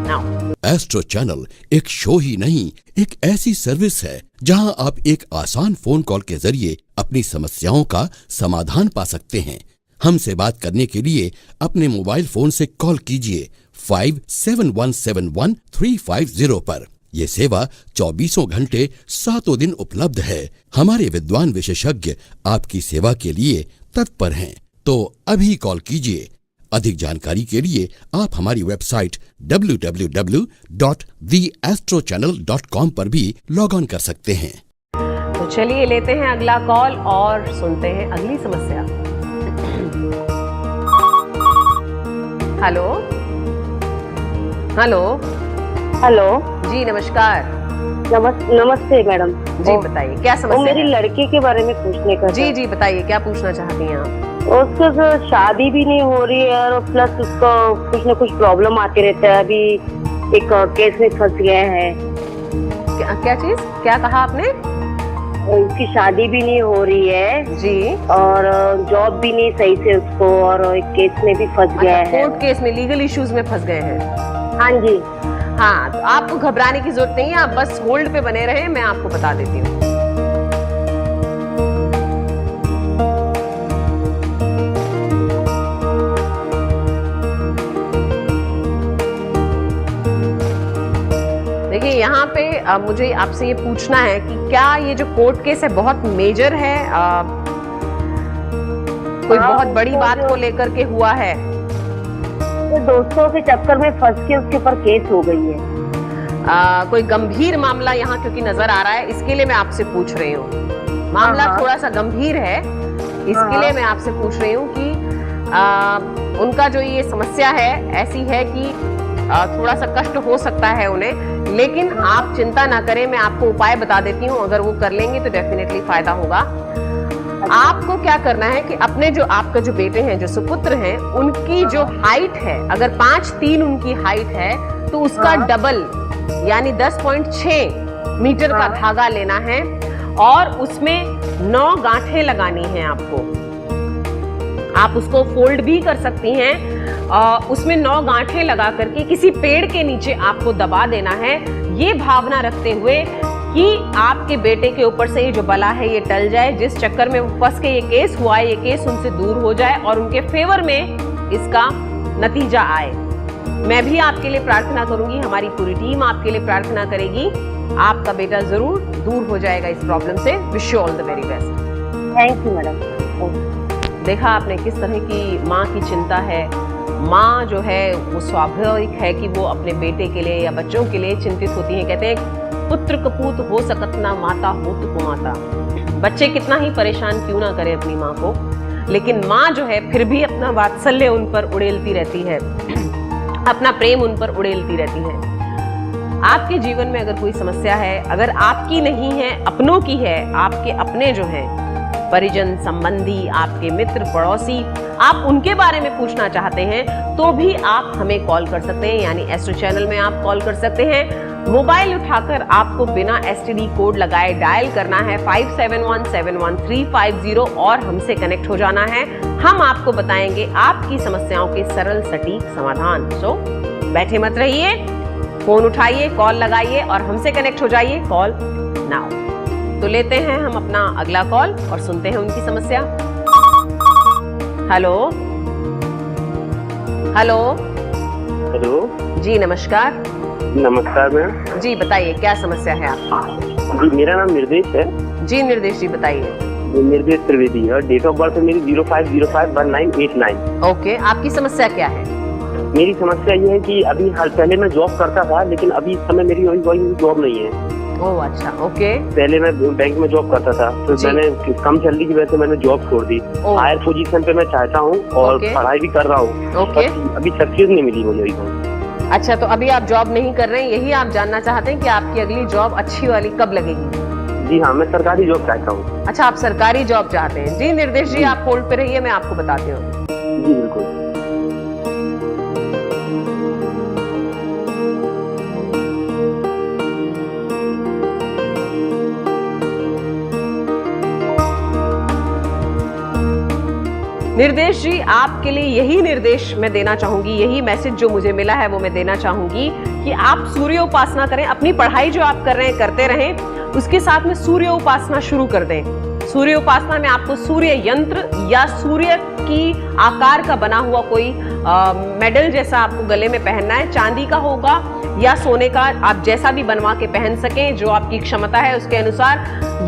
नाउ। एस्ट्रो चैनल एक शो ही नहीं, एक ऐसी सर्विस है जहां आप एक आसान फोन कॉल के जरिए अपनी समस्याओं का समाधान पा सकते हैं। हमसे बात करने के लिए अपने मोबाइल फोन से कॉल कीजिए 57171350 पर। यह सेवा 24 घंटे 7 दिन उपलब्ध है। हमारे विद्वान विशेषज्ञ आपकी सेवा के लिए तत्पर हैं, तो अभी कॉल कीजिए। अधिक जानकारी के लिए आप हमारी वेबसाइट www.theastrochannel.com पर भी लॉग ऑन कर सकते हैं। तो चलिए लेते हैं अगला कॉल और सुनते हैं अगली समस्या। हेलो। हेलो। हेलो जी नमस्कार। नमस्ते मैडम जी बताइए क्या समस्या वो मेरी है? लड़की के बारे में पूछने का जी जी बताइए क्या पूछना चाहती हैं आप? उसको तो शादी भी नहीं हो रही है और प्लस उसको कुछ न कुछ प्रॉब्लम आती रहता है। अभी एक केस में फंस गए हैं। क्या चीज क्या कहा आपने? उसकी शादी भी नहीं हो रही है जी और जॉब भी नहीं सही से उसको, और एक केस में भी फंस गया है। कोर्ट केस में लीगल इश्यूज में फंस गए हैं। हाँ जी। हाँ तो आपको घबराने की जरूरत नहीं है, आप बस होल्ड पे बने रहे, मैं आपको बता देती हूँ। देखिए यहाँ पे मुझे आपसे ये पूछना है कि क्या ये जो कोर्ट केस है बहुत मेजर है, कोई बहुत बड़ी बात को लेकर के हुआ है? तो दोस्तों के चक्कर में फंस के उसके ऊपर केस हो गई है। कोई गंभीर मामला यहाँ क्योंकि नजर आ रहा है, इसके लिए मैं आपसे पूछ रही हूँ। मामला थोड़ा सा गंभीर है, इसके लिए मैं आपसे पूछ रही हूँ कि उनका जो ये समस्या है ऐसी है कि थोड़ा सा कष्ट हो सकता है उन्हें, लेकिन आप चिंता ना करें, मैं आपको उपाय बता देती हूँ। अगर वो कर लेंगे तो डेफिनेटली फायदा होगा। आपको क्या करना है कि अपने जो आपका जो बेटे हैं, जो सुपुत्र हैं, उनकी जो हाइट है, अगर 5'3" उनकी हाइट है तो उसका डबल यानी 10.6 मीटर का धागा लेना है और उसमें 9 गांठें लगानी हैं आपको। आप उसको फोल्ड भी कर सकती हैं, उसमें 9 गांठें लगा करके किसी पेड़ के नीचे आपको दबा देना है, ये भावना रखते हुए कि आपके बेटे के ऊपर से ये जो बला है ये टल जाए, जिस चक्कर में वो फंस के ये केस हुआ है, ये केस उनसे दूर हो जाए और उनके फेवर में इसका नतीजा आए। मैं भी आपके लिए प्रार्थना करूंगी, हमारी पूरी टीम आपके लिए प्रार्थना करेगी, आपका बेटा जरूर दूर हो जाएगा इस प्रॉब्लम से। Wish you all the very best. Thank you madam. देखा आपने किस तरह की माँ की चिंता है। माँ जो है वो स्वाभाविक है कि वो अपने बेटे के लिए या बच्चों के लिए चिंतित होती है। कहते हैं पुत्र कपूत हो सकत ना माता हो तो कुमाता। बच्चे कितना ही परेशान क्यों ना करें अपनी माँ को, लेकिन माँ जो है फिर भी अपना वात्सल्य उन पर उड़ेलती रहती है, अपना प्रेम उन पर उड़ेलती रहती है। आपके जीवन में अगर कोई समस्या है, अगर आपकी नहीं है, अपनों की है, आपके अपने जो हैं परिजन संबंधी, आपके मित्र पड़ोसी, आप उनके बारे में पूछना चाहते हैं तो भी आप हमें कॉल कर सकते हैं, यानी एस्ट्रो चैनल में आप कॉल कर सकते हैं। मोबाइल उठाकर आपको बिना एसटीडी कोड लगाए डायल करना है 57171350 और हमसे कनेक्ट हो जाना है। हम आपको बताएंगे आपकी समस्याओं के सरल सटीक समाधान। सो बैठे मत रहिए, फोन उठाइए, कॉल लगाइए और हमसे कनेक्ट हो जाइए। Call now. तो लेते हैं हम अपना अगला कॉल और सुनते हैं उनकी समस्या। हेलो हेलो हेलो जी नमस्कार। नमस्कार मैम। जी बताइए क्या समस्या है आपकी? जी मेरा नाम निर्देश है। जी निर्देश जी बताइए। निर्देश त्रिवेदी और डेट ऑफ बर्थ है मेरी 05051989। ओके, आपकी समस्या क्या है? मेरी समस्या ये है कि अभी हाल पहले मैं जॉब करता था, लेकिन अभी इस समय मेरी वही जॉब नहीं है। ओह अच्छा, ओके। पहले मैं बैंक में जॉब करता था, तो मैंने कम सैलरी की वजह से मैंने जॉब छोड़ दी। हायर पोजीशन पे मैं चाहता हूँ और पढ़ाई भी कर रहा हूँ, अभी सक्सेस नहीं मिली मुझे अभी। अच्छा, तो अभी आप जॉब नहीं कर रहे हैं, यही आप जानना चाहते हैं कि आपकी अगली जॉब अच्छी वाली कब लगेगी? जी हाँ, मैं सरकारी जॉब चाहता हूँ। अच्छा, आप सरकारी जॉब चाहते हैं। जी निर्देश जी आप होल्ड पे रहिए, मैं आपको बताती हूँ। जी बिल्कुल। निर्देश जी आपके लिए यही निर्देश मैं देना चाहूंगी, यही मैसेज जो मुझे मिला है वो मैं देना चाहूंगी कि आप सूर्य उपासना करें। अपनी पढ़ाई जो आप कर रहे हैं करते रहें, उसके साथ में सूर्य उपासना शुरू कर दें। सूर्य उपासना में आपको सूर्य यंत्र या सूर्य की आकार का बना हुआ कोई मेडल जैसा आपको गले में पहनना है। चांदी का होगा या सोने का, आप जैसा भी बनवा के पहन सकें, जो आपकी क्षमता है उसके अनुसार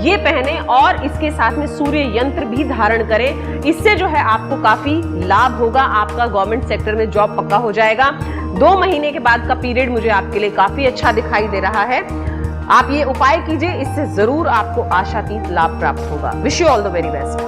ये पहने और इसके साथ में सूर्य यंत्र भी धारण करें। इससे जो है आपको काफी लाभ होगा, आपका गवर्नमेंट सेक्टर में जॉब पक्का हो जाएगा। 2 महीने के बाद का पीरियड मुझे आपके लिए काफी अच्छा दिखाई दे रहा है। आप ये उपाय कीजिए, इससे जरूर आपको आशातीत लाभ प्राप्त होगा। Wish you all the very best.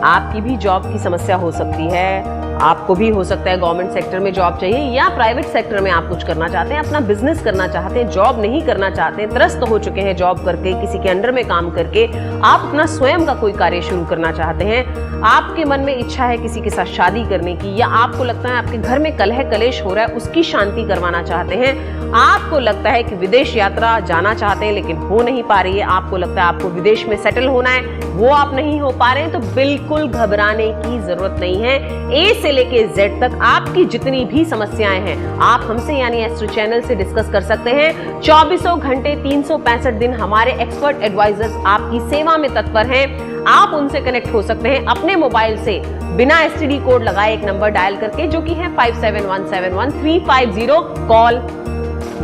आपकी भी जॉब की समस्या हो सकती है, आपको भी हो सकता है गवर्नमेंट सेक्टर में जॉब चाहिए या प्राइवेट सेक्टर में आप कुछ करना चाहते हैं, अपना बिजनेस करना चाहते हैं, जॉब नहीं करना चाहते हैं, त्रस्त हो चुके हैं जॉब करके, किसी के अंडर में काम करके, आप अपना स्वयं का कोई कार्य शुरू करना चाहते हैं, आपके मन में इच्छा है किसी के साथ शादी करने की, या आपको लगता है आपके घर में कलह कलेश हो रहा है उसकी शांति करवाना चाहते हैं, आपको लगता है कि विदेश यात्रा जाना चाहते हैं लेकिन हो नहीं पा रही है, आपको लगता है आपको विदेश में सेटल होना है, वो आप नहीं हो पा रहे हैं, तो बिल्कुल घबराने की जरूरत नहीं है। ए से लेके जेड तक आपकी जितनी भी समस्याएं हैं आप हमसे यानी एस्ट्रो चैनल से डिस्कस कर सकते हैं। 24 घंटे 365 दिन हमारे एक्सपर्ट एडवाइजर्स आपकी सेवा में तत्पर हैं। आप उनसे कनेक्ट हो सकते हैं अपने मोबाइल से बिना एसटीडी कोड लगाए एक नंबर डायल करके, जो कि है 57171350। Call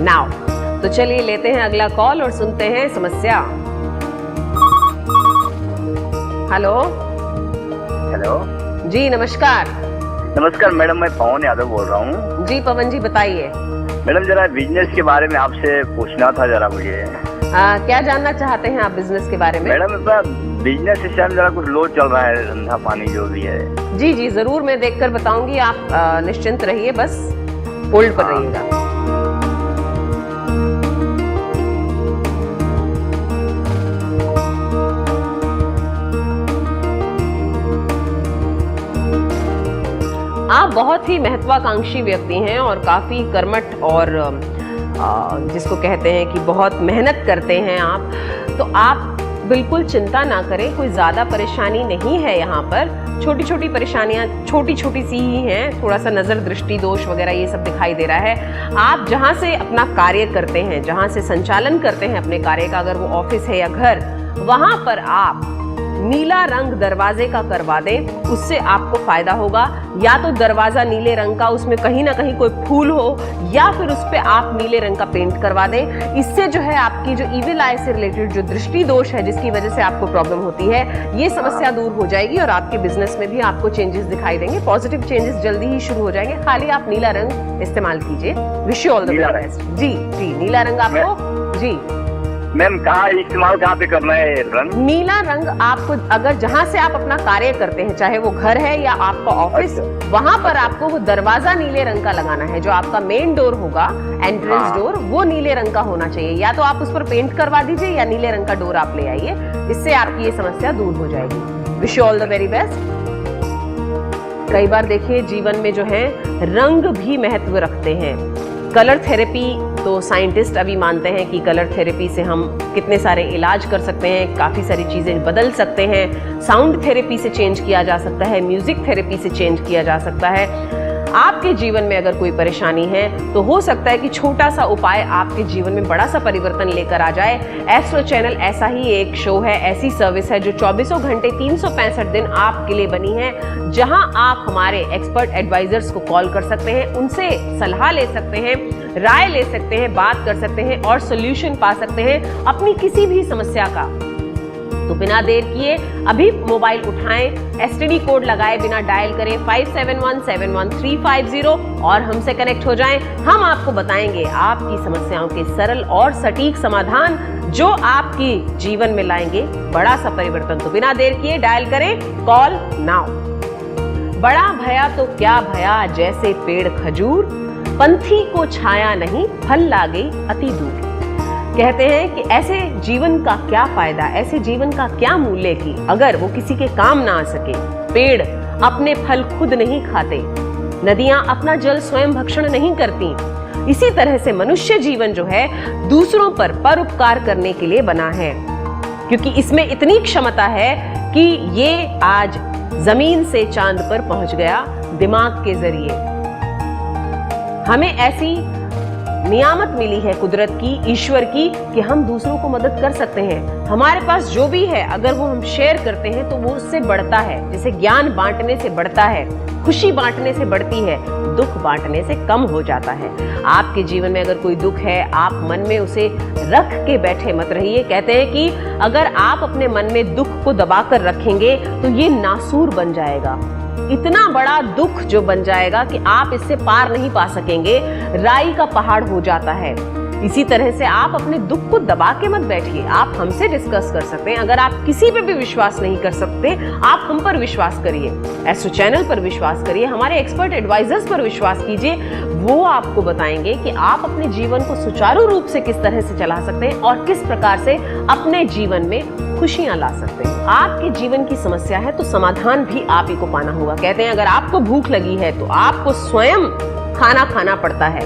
now. तो चलिए लेते हैं अगला कॉल और सुनते हैं समस्या। हेलो। हेलो जी नमस्कार। नमस्कार मैडम, मैं पवन यादव बोल रहा हूँ। जी पवन जी बताइए। मैडम जरा बिजनेस के बारे में आपसे पूछना था जरा मुझे। क्या जानना चाहते हैं आप बिजनेस के बारे में? मैडम मेरा बिजनेस इस टाइम जरा कुछ लो चल रहा है, धंधा पानी जो भी है। जी जी जरूर मैं देखकर बताऊंगी, आप निश्चिंत रहिए, बस होल्ड पर रहिएगा। आप बहुत ही महत्वाकांक्षी व्यक्ति हैं और काफी कर्मठ और जिसको कहते हैं कि बहुत मेहनत करते हैं आप, तो आप बिल्कुल चिंता ना करें, कोई ज़्यादा परेशानी नहीं है यहाँ पर। छोटी छोटी परेशानियाँ छोटी छोटी सी ही हैं, थोड़ा सा नज़र दृष्टि दोष वगैरह ये सब दिखाई दे रहा है। आप जहाँ से अपना कार्य करते हैं, जहाँ से संचालन करते हैं अपने कार्य का, अगर वो ऑफिस है या घर, वहाँ पर आप नीला रंग दरवाजे का करवा दें, उससे आपको फायदा होगा। या तो दरवाजा नीले रंग का, उसमें कहीं ना कहीं कोई फूल हो, या फिर उस पे आप नीले रंग का पेंट करवा दें। इससे जो है आपकी जो इविल आई से रिलेटेड जो दृष्टि दोष है जिसकी वजह से आपको प्रॉब्लम होती है, ये समस्या दूर हो जाएगी और आपके बिजनेस में भी आपको चेंजेस दिखाई देंगे, पॉजिटिव चेंजेस जल्दी ही शुरू हो जाएंगे। खाली आप नीला रंग इस्तेमाल कीजिए। Wish you all the best. जी जी नीला रंग आपको। जी मैम कहाँ इस्तेमाल कहाँ पे करना है रंग? नीला रंग आपको अगर जहाँ से आप अपना कार्य करते हैं, चाहे वो घर है या आपका ऑफिस, वहां पर आपको वो दरवाजा नीले रंग का लगाना है। जो आपका मेन डोर होगा, एंट्रेंस डोर, वो नीले रंग का होना चाहिए। या तो आप उस पर पेंट करवा दीजिए या नीले रंग का डोर आप ले आइए, इससे आपकी ये समस्या दूर हो जाएगी। Wish you all the very best. कई बार देखिए जीवन में जो है रंग भी महत्व रखते हैं। कलर थेरेपी तो साइंटिस्ट अभी मानते हैं कि कलर थेरेपी से हम कितने सारे इलाज कर सकते हैं, काफ़ी सारी चीज़ें बदल सकते हैं। साउंड थेरेपी से चेंज किया जा सकता है, म्यूजिक थेरेपी से चेंज किया जा सकता है। आपके जीवन में अगर कोई परेशानी है तो हो सकता है कि छोटा सा उपाय आपके जीवन में बड़ा सा परिवर्तन लेकर आ जाए। एस्ट्रो चैनल ऐसा ही एक शो है, ऐसी सर्विस है जो 24 घंटे 365 दिन आपके लिए बनी है, जहां आप हमारे एक्सपर्ट एडवाइजर्स को कॉल कर सकते हैं, उनसे सलाह ले सकते हैं, राय ले सकते हैं, बात कर सकते हैं और सोल्यूशन पा सकते हैं अपनी किसी भी समस्या का। तो बिना देर किए अभी मोबाइल उठाएं, एसटीडी कोड लगाए बिना डायल करें 57171350 और हमसे कनेक्ट हो जाएं। हम आपको बताएंगे आपकी समस्याओं के सरल और सटीक समाधान जो आपकी जीवन में लाएंगे बड़ा सा परिवर्तन। तो बिना देर किए डायल करें, कॉल नाउ। बड़ा भया तो क्या भया, जैसे पेड़ खजूर, पंथी को छाया नहीं, फल लागे अति दूर। कहते हैं कि ऐसे जीवन का क्या फायदा, ऐसे जीवन का क्या मूल्य कि अगर वो किसी के काम ना आ सके। पेड़ अपने फल खुद नहीं खाते, नदियां अपना जल स्वयं भक्षण नहीं करती। इसी तरह से मनुष्य जीवन जो है दूसरों पर परोपकार करने के लिए बना है, क्योंकि इसमें इतनी क्षमता है कि ये आज जमीन से चांद पर पहुंच गया दिमाग के जरिए। हमें ऐसी नियामत मिली है कुदरत की, ईश्वर की, कि हम दूसरों को मदद कर सकते हैं। हमारे पास जो भी है अगर वो हम शेयर करते हैं तो वो उससे बढ़ता है। जैसे ज्ञान बांटने से बढ़ता है, खुशी बांटने से बढ़ती है, दुख बांटने से कम हो जाता है। आपके जीवन में अगर कोई दुख है, आप मन में उसे रख के बैठे मत रहिए। कहते हैं कि अगर आप अपने मन में दुख को दबाकर रखेंगे तो ये नासूर बन जाएगा, इतना बड़ा दुख जो बन जाएगा कि आप इससे पार नहीं पा सकेंगे, राई का पहाड़ हो जाता है। इसी तरह से आप अपने दुख को दबा के मत बैठिए, आप हमसे डिस्कस कर सकते हैं। अगर आप किसी पे भी विश्वास नहीं कर सकते, आप हम पर विश्वास करिए, एस्ट्रो चैनल पर विश्वास करिए, हमारे एक्सपर्ट एडवाइजर्स पर विश्वास कीजिए। वो आपको बताएंगे कि आप अपने जीवन को सुचारू रूप से किस तरह से चला सकते हैं और किस प्रकार से अपने जीवन में खुशियां ला सकते हैं। आपके जीवन की समस्या है तो समाधान भी आप ही को पाना होगा। कहते हैं अगर आपको भूख लगी है तो आपको स्वयं खाना खाना पड़ता है,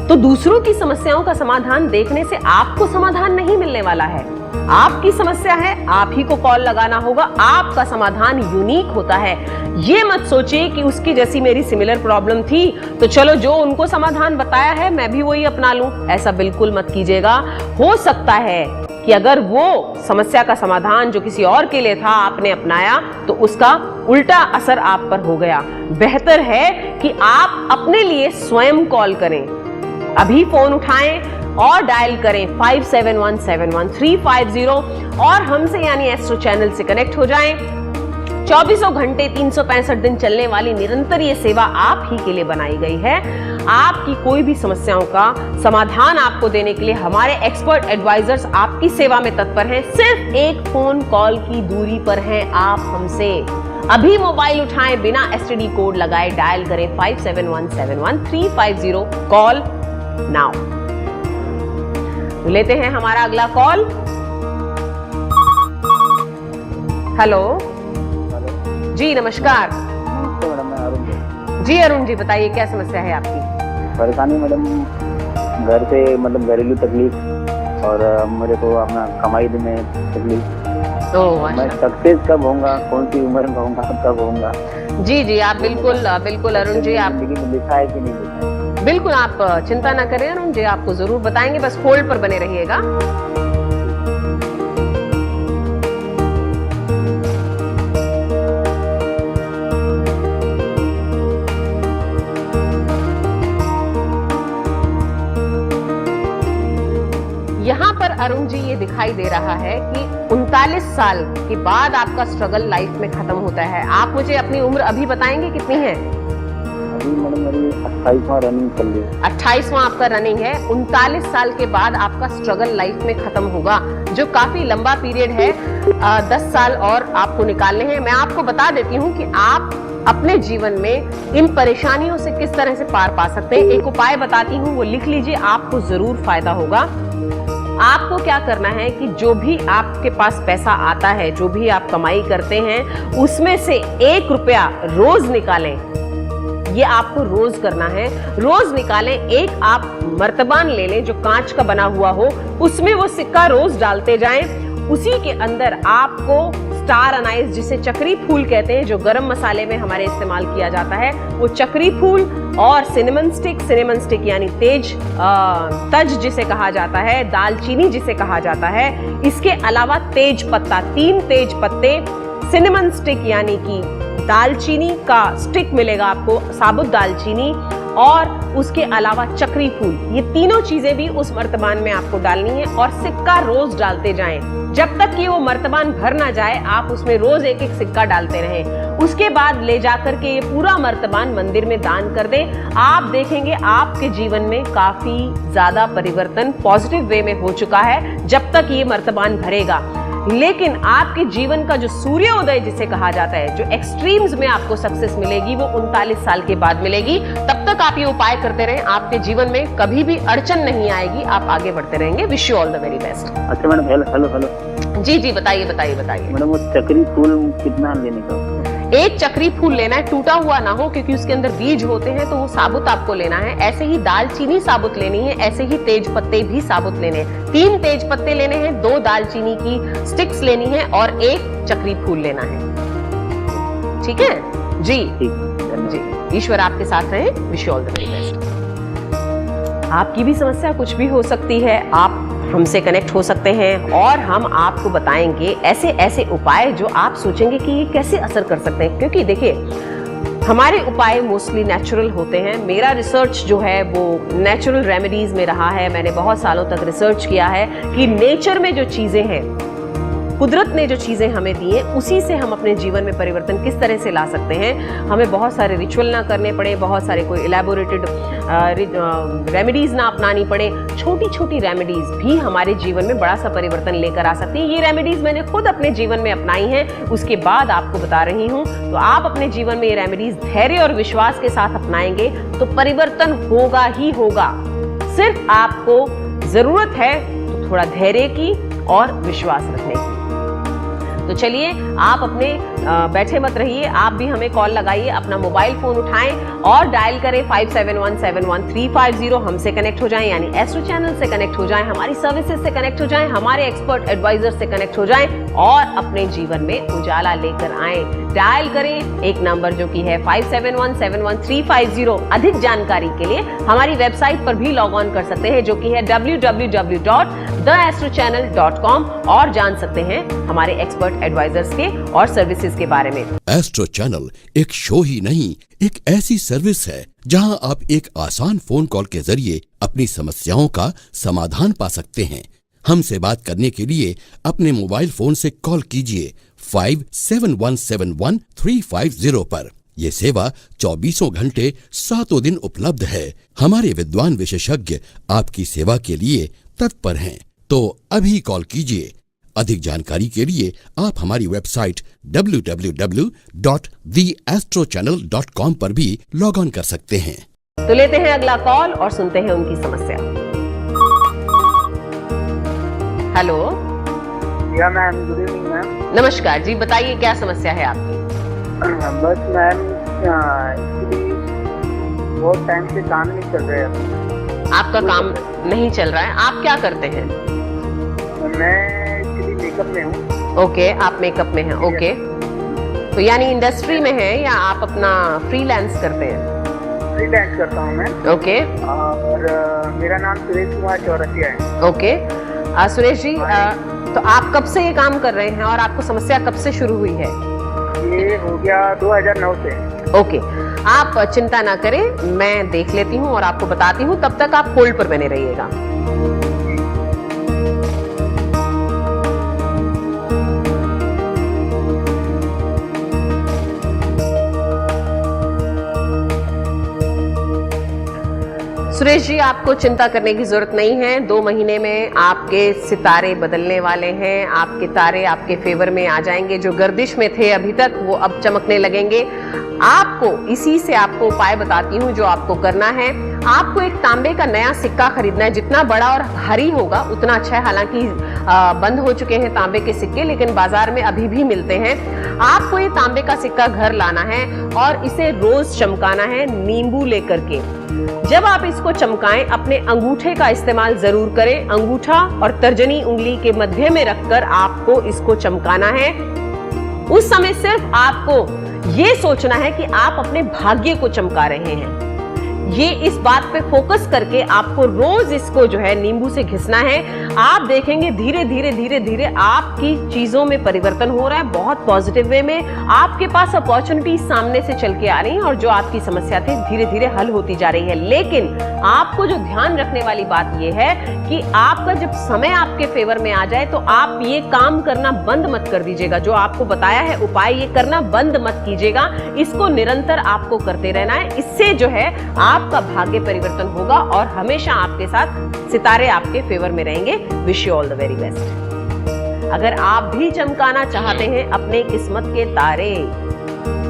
तो दूसरों की समस्याओं का समाधान देखने से आपको समाधान नहीं मिलने वाला है। आपकी समस्या है, आप ही को कॉल लगाना होगा, आपका समाधान यूनिक होता है। ये मत सोचिए कि उसकी जैसी मेरी सिमिलर प्रॉब्लम थी तो चलो जो उनको समाधान बताया है मैं भी वही अपना लूं, ऐसा बिल्कुल मत कीजिएगा। हो सकता है कि अगर वो समस्या का समाधान जो किसी और के लिए था आपने अपनाया तो उसका उल्टा असर आप पर हो गया। बेहतर है कि आप अपने लिए स्वयं कॉल करें, अभी फोन उठाएं और डायल करें 57171350 और हमसे यानी एस्ट्रो चैनल से कनेक्ट हो जाएं। 24 घंटे 365 दिन चलने वाली निरंतर ये सेवा आप ही के लिए बनाई गई है। आपकी कोई भी समस्याओं का समाधान आपको देने के लिए हमारे एक्सपर्ट एडवाइजर्स आपकी सेवा में तत्पर हैं। सिर्फ एक फोन कॉल की दूरी पर हैं आप हमसे। अभी मोबाइल उठाएं, बिना एसटीडी कोड लगाए डायल करें 57171350, कॉल नाउ। तो लेते हैं हमारा अगला कॉल। हेलो जी, नमस्कार। मैडम मैं अरुण जी, अरुण जी बताइए क्या समस्या है आपकी? परेशानी मैडम घर से मतलब घरेलू तकलीफ और मेरे को अपना कमाई में तकलीफ। मैं सक्सेस कब होऊंगा, कौन सी उम्र में होऊंगा, कब होऊंगा? जी जी, आप बिल्कुल अरुण जी, आप लिखा है कि नहीं लिखा है? बिल्कुल आप चिंता ना करें अरुण जी, आपको जरूर बताएंगे, बस होल्ड पर बने रहिएगा। यहाँ पर अरुण जी ये दिखाई दे रहा है कि 39 साल के बाद आपका स्ट्रगल लाइफ में खत्म होता है। आप मुझे अपनी उम्र अभी बताएंगे कितनी है? अभी मैडम मेरी 28वां रनिंग चल रही है। 28वां आपका रनिंग है। 39 साल के बाद आपका स्ट्रगल लाइफ में खत्म होगा, जो काफी लंबा पीरियड है। 10 साल और आपको निकालने हैं। मैं आपको बता देती हूँ कि आप अपने जीवन में इन परेशानियों से किस तरह से पार पा सकते हैं। एक उपाय बताती हूँ, वो लिख लीजिए, आपको जरूर फायदा होगा। आपको क्या करना है कि जो भी आपके पास पैसा आता है, जो भी आप कमाई करते हैं, उसमें से 1 रुपया रोज निकालें। ये आपको रोज करना है। रोज निकालें, एक आप मर्तबान ले लें जो कांच का बना हुआ हो, उसमें वो सिक्का रोज डालते जाएं। उसी के अंदर आपको स्टार अनाइज, जिसे चक्री फूल कहते हैं, जो गरम मसाले में हमारे इस्तेमाल किया जाता है, वो चक्री फूल और सिनेमन स्टिक यानी तज जिसे कहा जाता है, दालचीनी जिसे कहा जाता है, इसके अलावा तेज पत्ता, 3 तेज पत्ते, सिनेमन स्टिक यानी कि दालचीनी का स्टिक मिलेगा आपको, साबुत दालचीनी, और उसके अलावा चक्री फूल। ये तीनों चीजें भी उस मर्तबान में आपको डालनी है और सिक्का रोज डालते जाएं। जब तक कि वो मर्तबान भर ना जाए, आप उसमें रोज 1-1 सिक्का डालते रहें। उसके बाद ले जाकर के ये पूरा मर्तबान मंदिर में दान कर दें। आप देखेंगे आपके जीवन में काफी ज्यादा परिवर्तन पॉजिटिव वे में हो चुका है, जब तक ये मर्तबान भरेगा। लेकिन आपके जीवन का जो सूर्योदय जिसे कहा जाता है, जो एक्सट्रीम्स में आपको सक्सेस मिलेगी, वो 39 साल के बाद मिलेगी। तब तक आप ये उपाय करते रहें, आपके जीवन में कभी भी अड़चन नहीं आएगी, आप आगे बढ़ते रहेंगे। Wish you all the very best. अच्छा मैडम, हेलो। जी जी, बताइए। मैडम वो चक्री फूल कितना लेने का? 1 चक्री फूल लेना है, टूटा हुआ ना हो, क्योंकि उसके अंदर बीज होते हैं, तो वो साबुत आपको लेना है। ऐसे ही दालचीनी साबुत लेनी है, ऐसे ही तेज पत्ते भी साबुत लेने हैं। 3 तेज पत्ते लेने हैं, 2 दालचीनी की स्टिक्स लेनी है और 1 चक्री फूल लेना है। ठीक है जी? जी, ईश्वर आपके साथ रहे। Wish you all the very best. आपकी भी समस्या कुछ भी हो सकती है, आप हमसे कनेक्ट हो सकते हैं और हम आपको बताएंगे ऐसे उपाय जो आप सोचेंगे कि ये कैसे असर कर सकते हैं। क्योंकि देखिए, हमारे उपाय मोस्टली नेचुरल होते हैं। मेरा रिसर्च जो है वो नेचुरल रेमेडीज में रहा है। मैंने बहुत सालों तक रिसर्च किया है कि नेचर में जो चीजें हैं कुदरत ने जो चीजें हमें दी हैं उसी से हम अपने जीवन में परिवर्तन किस तरह से ला सकते हैं। हमें बहुत सारे रिचुअल ना करने पड़े, बहुत सारे कोई इलेबोरेटेड रेमेडीज ना अपनानी पड़े। छोटी छोटी रेमेडीज भी हमारे जीवन में बड़ा सा परिवर्तन लेकर आ सकती हैं। ये रेमेडीज मैंने खुद अपने जीवन में अपनाई हैं, उसके बाद आपको बता रही हूँ। तो आप अपने जीवन में ये रेमेडीज धैर्य और विश्वास के साथ अपनाएंगे तो परिवर्तन होगा ही होगा। सिर्फ आपको जरूरत है तो थोड़ा धैर्य की और विश्वास रखने की। तो चलिए, आप अपने बैठे मत रहिए, आप भी हमें कॉल लगाइए, अपना मोबाइल फोन उठाएं और डायल करें 57171350। हमसे कनेक्ट हो जाएं, यानी एस्ट्रो चैनल से कनेक्ट हो जाएं, हमारी सर्विसेज से कनेक्ट हो जाएं, हमारे एक्सपर्ट एडवाइजर से कनेक्ट हो जाएं और अपने जीवन में उजाला लेकर आएं। डायल करें एक नंबर जो कि है 57171350। अधिक जानकारी के लिए हमारी वेबसाइट पर भी लॉग ऑन कर सकते हैं, जो कि है www.theastrochannel.com, और जान सकते हैं हमारे एक्सपर्ट एडवाइजर्स के और सर्विसेज के बारे में। एस्ट्रो चैनल एक शो ही नहीं, एक ऐसी सर्विस है जहां आप एक आसान फोन कॉल के जरिए अपनी समस्याओं का समाधान पा सकते हैं। हमसे बात करने के लिए अपने मोबाइल फोन से कॉल कीजिए 57171350 पर। यह सेवा 24 घंटे 7 दिन उपलब्ध है। हमारे विद्वान विशेषज्ञ आपकी सेवा के लिए तत्पर हैं, तो अभी कॉल कीजिए। अधिक जानकारी के लिए आप हमारी वेबसाइट www.theastrochannel.com पर भी लॉग ऑन कर सकते हैं। तो लेते हैं अगला कॉल और सुनते हैं उनकी समस्या। हेलो। या मैम, गुड इवनिंग मैम। नमस्कार जी, बताइए क्या समस्या है आपकी? बस मैम, बहुत टाइम से काम नहीं चल रहा है। आपका काम नहीं चल रहा है? आप क्या करते हैं? मैं मेकअप में हूँ। ओके, आप मेकअप में हैं। ओके, तो यानी इंडस्ट्री में हैं या आप अपना फ्रीलांस करते हैं? फ्रीलांस करता हूँ मैं। ओके। और मेरा नाम सुरेश कुमार चौरसिया है। ओके, सुरेश जी, तो आप कब से ये काम कर रहे हैं और आपको समस्या कब से शुरू हुई है? ये हो गया 2009 से। ओके, आप चिंता ना करें, मैं देख लेती हूँ और आपको बताती हूँ। तब तक आप होल्ड पर बने रहिएगा। सुरेश जी, आपको चिंता करने की जरूरत नहीं है। 2 महीने में आपके सितारे बदलने वाले हैं। आपके तारे आपके फेवर में आ जाएंगे। जो गर्दिश में थे अभी तक, वो अब चमकने लगेंगे। आपको इसी से आपको उपाय बताती हूँ जो आपको करना है। आपको एक तांबे का नया सिक्का खरीदना है। जितना बड़ा और भारी होगा उतना अच्छा है। हालांकि बंद हो चुके हैं तांबे के सिक्के, लेकिन बाजार में अभी भी मिलते हैं। आपको ये तांबे का सिक्का घर लाना है और इसे रोज चमकाना है नींबू लेकर के। जब आप इसको चमकाएं, अपने अंगूठे का इस्तेमाल जरूर करें। अंगूठा और तर्जनी उंगली के मध्य में रखकर आपको इसको चमकाना है। उस समय सिर्फ आपको ये सोचना है कि आप अपने भाग्य को चमका रहे हैं। ये इस बात पे फोकस करके आपको रोज इसको जो है नींबू से घिसना है। आप देखेंगे धीरे धीरे धीरे धीरे आपकी चीजों में परिवर्तन हो रहा है, बहुत पॉजिटिव वे में। आपके पास अपॉर्चुनिटी सामने से चल के आ रही हैं और जो आपकी समस्या थी धीरे धीरे हल होती जा रही है। लेकिन आपको जो ध्यान रखने वाली बात यह है कि आपका जब समय आपके फेवर में आ जाए तो आप ये काम करना बंद मत कर दीजिएगा। जो आपको बताया है उपाय, ये करना बंद मत कीजिएगा। इसको निरंतर आपको करते रहना है। इससे जो है आपका भाग्य परिवर्तन होगा और हमेशा आपके साथ सितारे आपके फेवर में रहेंगे। Wish you all the very best. अगर आप भी चमकाना चाहते हैं अपने किस्मत के तारे,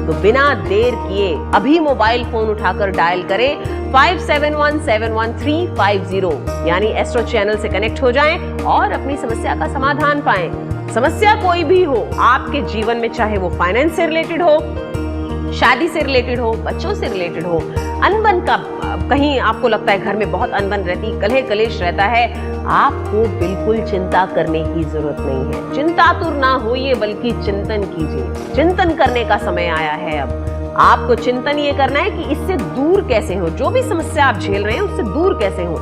तो बिना देर किए अभी मोबाइल फोन उठाकर डायल करें 57171350, यानी एस्ट्रो चैनल से कनेक्ट हो जाएं और अपनी समस्या का समाधान पाएं। समस्या कोई भी हो आपके जीवन में, चाहे वो फाइनेंस से रिलेटेड हो, शादी से रिलेटेड हो, बच्चों से रिलेटेड हो, अनबन का कहीं आपको लगता है घर में बहुत अनबन रहती, कलह कलेश रहता है, आपको बिल्कुल चिंता करने की जरूरत नहीं है। चिंतातुर ना होइए बल्कि चिंतन कीजिए। चिंतन करने का समय आया है। अब आपको चिंतन ये करना है कि इससे दूर कैसे हो, जो भी समस्या आप झेल रहे हैं उससे दूर कैसे हो,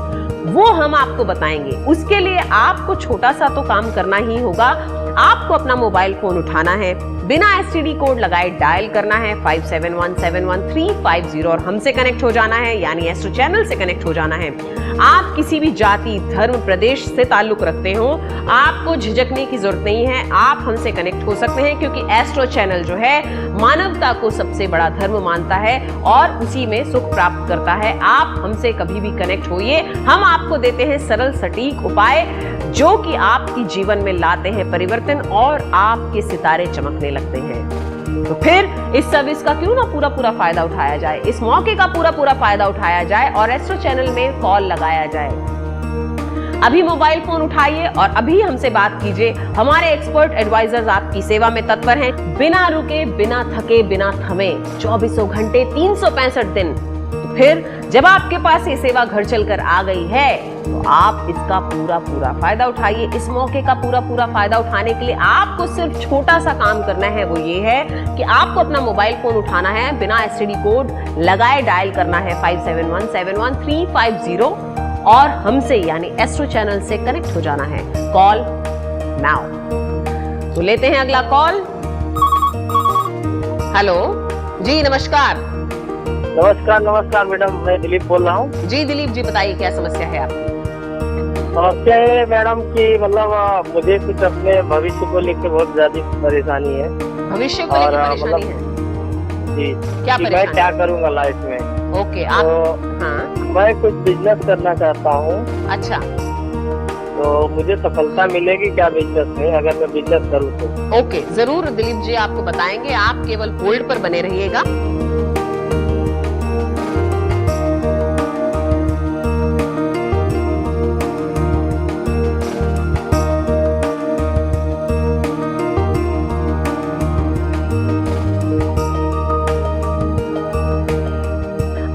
वो हम आपको बताएंगे। उसके लिए आपको छोटा सा तो काम करना ही होगा। आपको अपना मोबाइल फोन उठाना है, बिना एसटीडी कोड लगाए डायल करना है 57171350 और हमसे कनेक्ट हो जाना है, यानी एस्ट्रो चैनल से कनेक्ट हो जाना है। आप किसी भी जाति, धर्म, प्रदेश से ताल्लुक रखते हो, आपको झिझकने की जरूरत नहीं है, आप हमसे कनेक्ट हो सकते हैं, क्योंकि एस्ट्रो चैनल जो है मानवता को सबसे बड़ा धर्म मानता है और उसी में सुख प्राप्त करता है। आप हमसे कभी भी कनेक्ट होइए, हम आपको देते हैं सरल सटीक उपाय जो कि आपकी जीवन में लाते हैं परिवर्तन और आपके सितारे चमकने लगते हैं। तो फिर इस सर्विस का क्यों ना पूरा फायदा उठाया जाए, इस मौके का पूरा फायदा उठाया जाए और एस्ट्रो चैनल में कॉल लगाया जाए। अभी मोबाइल फोन उठाइए और अभी हमसे बात कीजिए। हमारे एक्सपर्ट एडवाइजर्स आपकी सेवा में तत्पर हैं, बिना रुके, बिना थके, बिना थमे, 24 घंटे 365 दिन। तो फिर जब आपके पास ये सेवा घर चलकर आ गई है तो आप इसका पूरा फायदा उठाइए। इस मौके का पूरा फायदा उठाने के लिए आपको सिर्फ छोटा सा काम करना है, वो ये है कि आपको अपना मोबाइल फोन उठाना है, बिना एसटीडी कोड लगाए डायल करना है 57171350 और हमसे यानी एस्ट्रो चैनल से कनेक्ट हो जाना है। Call now. तो लेते हैं अगला कॉल। हेलो जी, नमस्कार। नमस्कार मैडम, मैं दिलीप बोल रहा हूँ। जी दिलीप जी, बताइए क्या समस्या है आपकी? समस्या है मैडम कि मतलब मुझे कुछ अपने भविष्य को लेकर बहुत ज्यादा परेशानी है। भविष्य को लेकर परेशानी है जी, क्या कि मैं क्या करूँगा लाइफ में। ओके, आप हाँ, मैं कुछ बिजनेस करना चाहता हूँ। अच्छा, तो मुझे सफलता मिलेगी क्या बिजनेस में अगर मैं बिजनेस करूँ तो? ओके, जरूर दिलीप जी आपको बताएंगे, आप केवल होल्ड पर बने रहिएगा।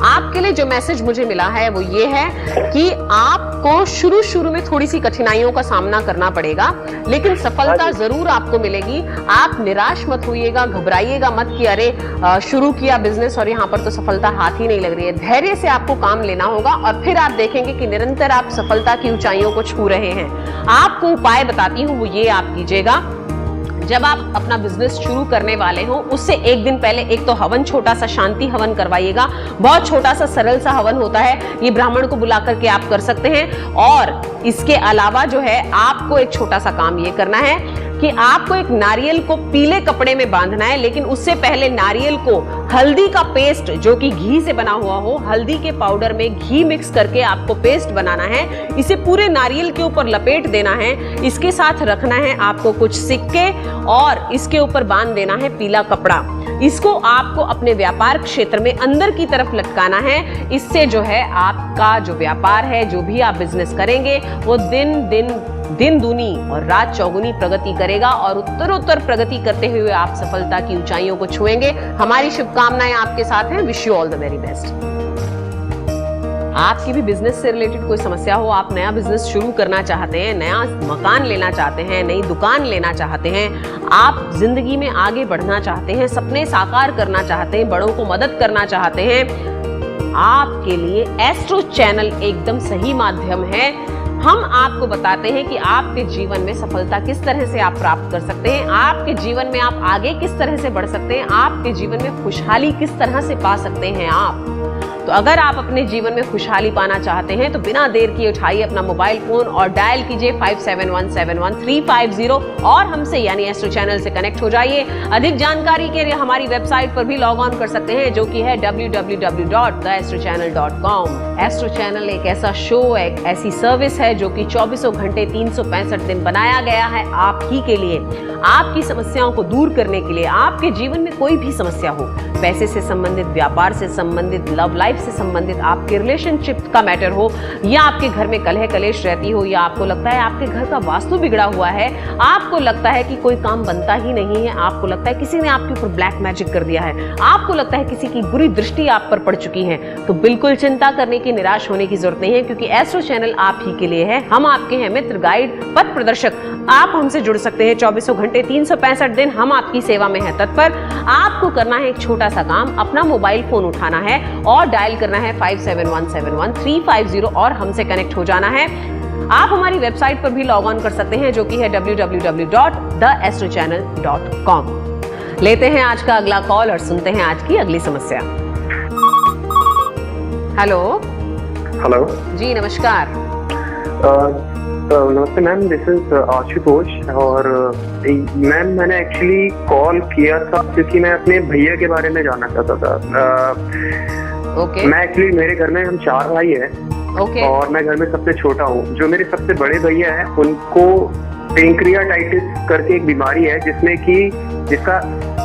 आपके लिए जो मैसेज मुझे मिला है वो ये है कि आपको शुरू में थोड़ी सी कठिनाइयों का सामना करना पड़ेगा, लेकिन सफलता जरूर आपको मिलेगी। आप निराश मत होइएगा, घबराइएगा मत कि अरे शुरू किया बिजनेस और यहाँ पर तो सफलता हाथ ही नहीं लग रही है। धैर्य से आपको काम लेना होगा और फिर आप देखेंगे कि निरंतर आप सफलता की ऊंचाइयों को छू रहे हैं। आपको उपाय बताती हूँ, वो ये आप कीजिएगा। जब आप अपना बिजनेस शुरू करने वाले हो उससे एक दिन पहले एक तो हवन, छोटा सा शांति हवन करवाइएगा। बहुत छोटा सा सरल सा हवन होता है, ये ब्राह्मण को बुला करके आप कर सकते हैं। और इसके अलावा जो है आपको एक छोटा सा काम ये करना है कि आपको एक नारियल को पीले कपड़े में बांधना है, लेकिन उससे पहले नारियल को हल्दी का पेस्ट जो कि घी से बना हुआ हो, हल्दी के पाउडर में घी मिक्स करके आपको पेस्ट बनाना है। इसे पूरे नारियल के ऊपर लपेट देना है। इसके साथ रखना है आपको कुछ सिक्के और इसके ऊपर बांध देना है पीला कपड़ा। इसको आपको अपने व्यापार क्षेत्र में अंदर की तरफ लटकाना है। इससे जो है आपका जो व्यापार है, जो भी आप बिजनेस करेंगे, वो दिन दूनी और रात चौगुनी प्रगति करेगा और उत्तरोत्तर प्रगति करते हुए आप सफलता की ऊंचाइयों को छुएंगे। हमारी शुभकामनाएं आपके साथ हैं। Wish you all the very best. आपकी भी बिजनेस से रिलेटेड कोई समस्या हो, आप नया बिजनेस शुरू करना चाहते हैं, नया मकान लेना चाहते हैं, नई दुकान लेना चाहते हैं, आप जिंदगी में आगे बढ़ना चाहते हैं, सपने साकार करना चाहते हैं, बड़ों को मदद करना चाहते हैं, आपके लिए एस्ट्रो चैनल एकदम सही माध्यम है। हम आपको बताते हैं कि आपके जीवन में सफलता किस तरह से आप प्राप्त कर सकते हैं, आपके जीवन में आप आगे किस तरह से बढ़ सकते हैं, आपके जीवन में खुशहाली किस तरह से पा सकते हैं आप। तो अगर आप अपने जीवन में खुशहाली पाना चाहते हैं तो बिना देर किए उठाइए अपना मोबाइल फोन और डायल कीजिए 57171350 और हमसे यानी एस्ट्रो चैनल से कनेक्ट हो जाइए। अधिक जानकारी के लिए हमारी वेबसाइट पर भी लॉग ऑन कर सकते हैं, जो कि है www.theastrochannel.com। एस्ट्रो चैनल एक ऐसा शो, एक ऐसी सर्विस है जो कि 24 घंटे 365 दिन बनाया गया है आप ही के लिए, आपकी समस्याओं को दूर करने के लिए। आपके जीवन में कोई भी समस्या हो, पैसे से संबंधित, व्यापार से संबंधित, लव लाइफ से संबंधित, आपके रिलेशनशिप का मैटर हो, या आपके घर में कलह कलेश रहती हो, या आपको लगता है आपके घर का वास्तु बिगड़ा हुआ है, आपको लगता है कि कोई काम बनता ही नहीं है, आपको लगता है किसी ने आपके ऊपर ब्लैक मैजिक कर दिया है, आपको लगता है किसी की बुरी दृष्टि आप पर पड़ चुकी है, तो बिल्कुल चिंता करने की, निराश होने की जरूरत नहीं है, क्योंकि एस्ट्रो चैनल आप ही के लिए है। हम आपके हैं मित्र, गाइड, पथ प्रदर्शक। आप हमसे जुड़ सकते हैं 24 घंटे 365 दिन, हम आपकी सेवा में हैं तत्पर। आपको करना है एक छोटा सा काम, अपना मोबाइल फोन उठाना है और डायल करना है 57171350 और हमसे कनेक्ट हो जाना है। आप हमारी वेबसाइट पर भी लॉग ऑन कर सकते हैं, जो कि है www.theastrochannel.com। लेते हैं आज का अगला कॉल और सुनते हैं आज की अगली समस्या। हेलो। हेलो जी नमस्कार। नमस्ते मैम, दिस इज आशुतोष। और मैम मैंने एक्चुअली कॉल किया था क्योंकि मैं अपने भैया के बारे में जानना चाहता था। ओके। मैं एक्चुअली, मेरे घर में हम 4 भाई हैं। ओके। और मैं घर में सबसे छोटा हूँ। जो मेरे सबसे बड़े भैया हैं उनको पेंक्रियाटाइटिस करके एक बीमारी है जिसका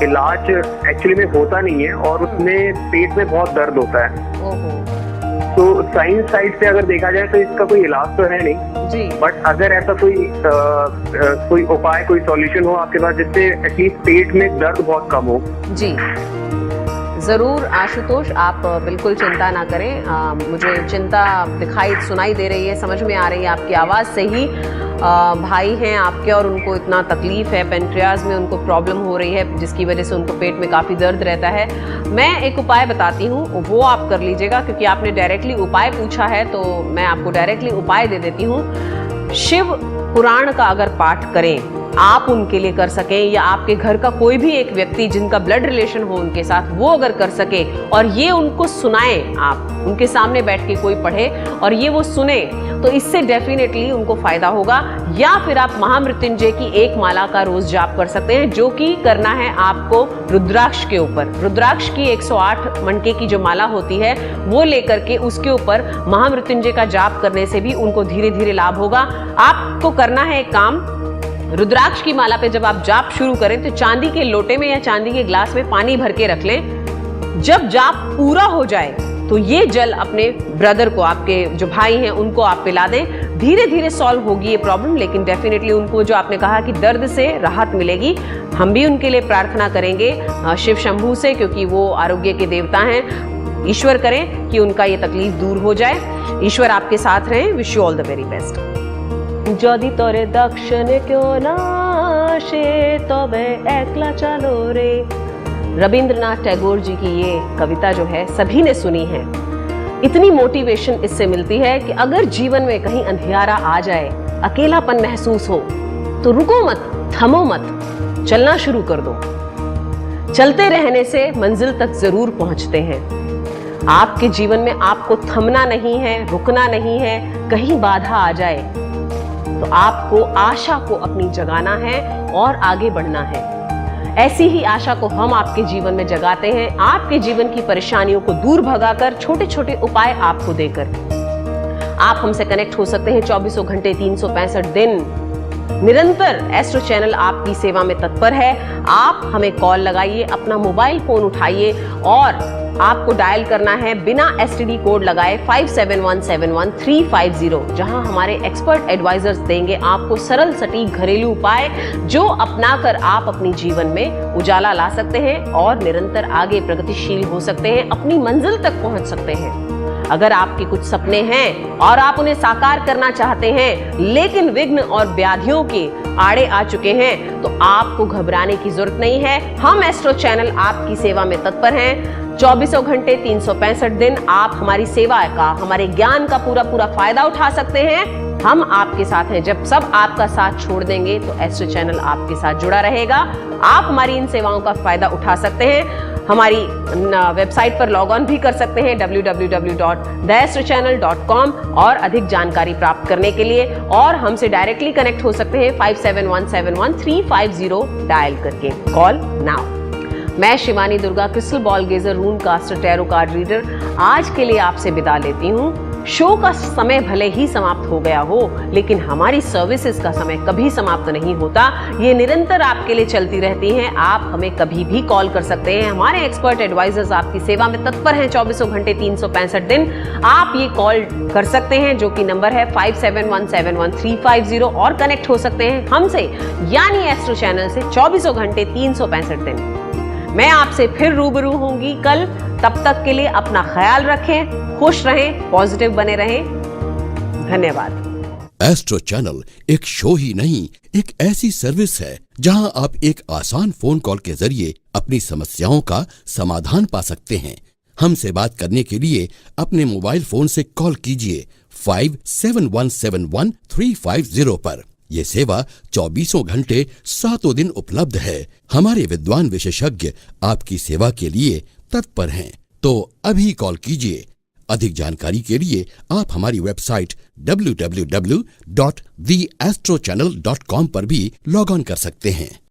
इलाज एक्चुअली में होता नहीं है और उसमें पेट में बहुत दर्द होता है। तो साइंस साइड से अगर देखा जाए तो इसका कोई इलाज तो है नहीं जी। बट अगर ऐसा कोई उपाय, कोई सॉल्यूशन हो आपके पास जिससे एटलीस्ट पेट में दर्द बहुत कम हो। जी जरूर आशुतोष, आप बिल्कुल चिंता ना करें। मुझे चिंता सुनाई दे रही है, समझ में आ रही है आपकी आवाज़ से ही। भाई हैं आपके और उनको इतना तकलीफ है, पेनक्रियाज में उनको प्रॉब्लम हो रही है जिसकी वजह से उनको पेट में काफ़ी दर्द रहता है। मैं एक उपाय बताती हूँ, वो आप कर लीजिएगा, क्योंकि आपने डायरेक्टली उपाय पूछा है तो मैं आपको डायरेक्टली उपाय दे देती हूँ। शिव पुराण का अगर पाठ करें, आप उनके लिए कर सकें, या आपके घर का कोई भी एक व्यक्ति जिनका ब्लड रिलेशन हो उनके साथ, वो अगर कर सके और ये उनको सुनाएं, आप उनके सामने बैठ के कोई पढ़े और ये वो सुने, तो इससे डेफिनेटली उनको फायदा होगा। या फिर आप महामृत्युंजय की एक माला का रोज जाप कर सकते हैं, जो कि करना है आपको रुद्राक्ष के ऊपर। रुद्राक्ष की 108 मणके की जो माला होती है वो लेकर के उसके ऊपर महामृत्युंजय का जाप करने से भी उनको धीरे धीरे लाभ होगा। आपको करना है एक काम, रुद्राक्ष की माला पे जब आप जाप शुरू करें तो चांदी के लोटे में या चांदी के ग्लास में पानी भर के रख लें। जब जाप पूरा हो जाए तो ये जल अपने ब्रदर को, आपके जो भाई हैं उनको आप पिला दें। धीरे धीरे सॉल्व होगी ये प्रॉब्लम, लेकिन डेफिनेटली उनको जो आपने कहा कि दर्द से राहत मिलेगी। हम भी उनके लिए प्रार्थना करेंगे शिव शंभू से, क्योंकि वो आरोग्य के देवता हैं। ईश्वर करें कि उनका ये तकलीफ दूर हो जाए। ईश्वर आपके साथ रहें। Wish you all the very best. যদি তোরে দক্ষিণ কেউ না আসে তবে একলা चलो रे। रविंद्रनाथ टैगोर जी की ये कविता जो है सभी ने सुनी है। इतनी मोटिवेशन इससे मिलती है कि अगर जीवन में कहीं अंधियारा आ जाए, अकेलापन महसूस हो, तो रुको मत, थमो मत, चलना शुरू कर दो। चलते रहने से मंजिल तक जरूर पहुंचते हैं। आपके जीवन में आपको थमना नहीं है, रुकना नहीं है। कहीं बाधा आ जाए तो आपको आशा को अपनी जगाना है और आगे बढ़ना है। ऐसी ही आशा को हम आपके जीवन में जगाते हैं, आपके जीवन की परेशानियों को दूर भगाकर, छोटे छोटे उपाय आपको देकर। आप हमसे कनेक्ट हो सकते हैं 24 घंटे 365 दिन। निरंतर एस्ट्रो चैनल आपकी सेवा में तत्पर है। आप हमें कॉल लगाइए, अपना मोबाइल फोन उठाइए और आपको डायल करना है बिना STD कोड लगाए 57171350, जहां हमारे एक्सपर्ट एडवाइजर्स देंगे आपको सरल सटीक घरेलू उपाय, जो अपनाकर आप अपनी जीवन में उजाला ला सकते हैं और निरंतर आगे प्रगतिशील हो सकते हैं, अपनी मंजिल तक पहुंच सकते हैं। अगर आपके कुछ सपने हैं और आप उन्हें साकार करना चाहते हैं, लेकिन विघ्न और व्याधियों के आड़े आ चुके हैं, तो आपको घबराने की जरूरत नहीं है। हम एस्ट्रो चैनल आपकी सेवा में तत्पर हैं। 24 घंटे 365 दिन आप हमारी सेवा का, हमारे ज्ञान का पूरा फायदा उठा सकते हैं। हम आपके साथ हैं। जब सब आपका साथ छोड़ देंगे तो एस्ट्रो चैनल आपके साथ जुड़ा रहेगा। आप हमारी इन सेवाओं का फायदा उठा सकते हैं। हमारी वेबसाइट पर लॉग ऑन भी कर सकते हैं www.theastrochannel.com और अधिक जानकारी प्राप्त करने के लिए, और हमसे डायरेक्टली कनेक्ट हो सकते हैं 57171350 डायल करके। Call now. मैं Shivani Durga, crystal ball gazer, rune caster, tarot card reader, आज के लिए आपसे विदा लेती हूँ। शो का समय भले ही समाप्त हो गया हो, लेकिन हमारी सर्विसेज का समय कभी समाप्त नहीं होता। ये निरंतर आपके लिए चलती रहती हैं। आप हमें कभी भी कॉल कर सकते हैं। हमारे एक्सपर्ट एडवाइजर्स आपकी सेवा में तत्पर हैं 24 घंटे 365 दिन। आप ये कॉल कर सकते हैं, जो कि नंबर है 57171350, और कनेक्ट हो सकते हैं हमसे, यानी एस्ट्रो चैनल से 24 घंटे 365 दिन। मैं आपसे फिर रूबरू होंगी कल। तब तक के लिए अपना ख्याल रखें, खुश रहें, पॉजिटिव बने रहें। धन्यवाद। एस्ट्रो चैनल एक शो ही नहीं, एक ऐसी सर्विस है जहां आप एक आसान फोन कॉल के जरिए अपनी समस्याओं का समाधान पा सकते हैं। हमसे बात करने के लिए अपने मोबाइल फोन से कॉल कीजिए 57171350 पर। यह सेवा 24 घंटे 7 दिन उपलब्ध है। हमारे विद्वान विशेषज्ञ आपकी सेवा के लिए तत्पर हैं, तो अभी कॉल कीजिए। अधिक जानकारी के लिए आप हमारी वेबसाइट www.theastrochannel.com पर भी लॉग ऑन कर सकते हैं।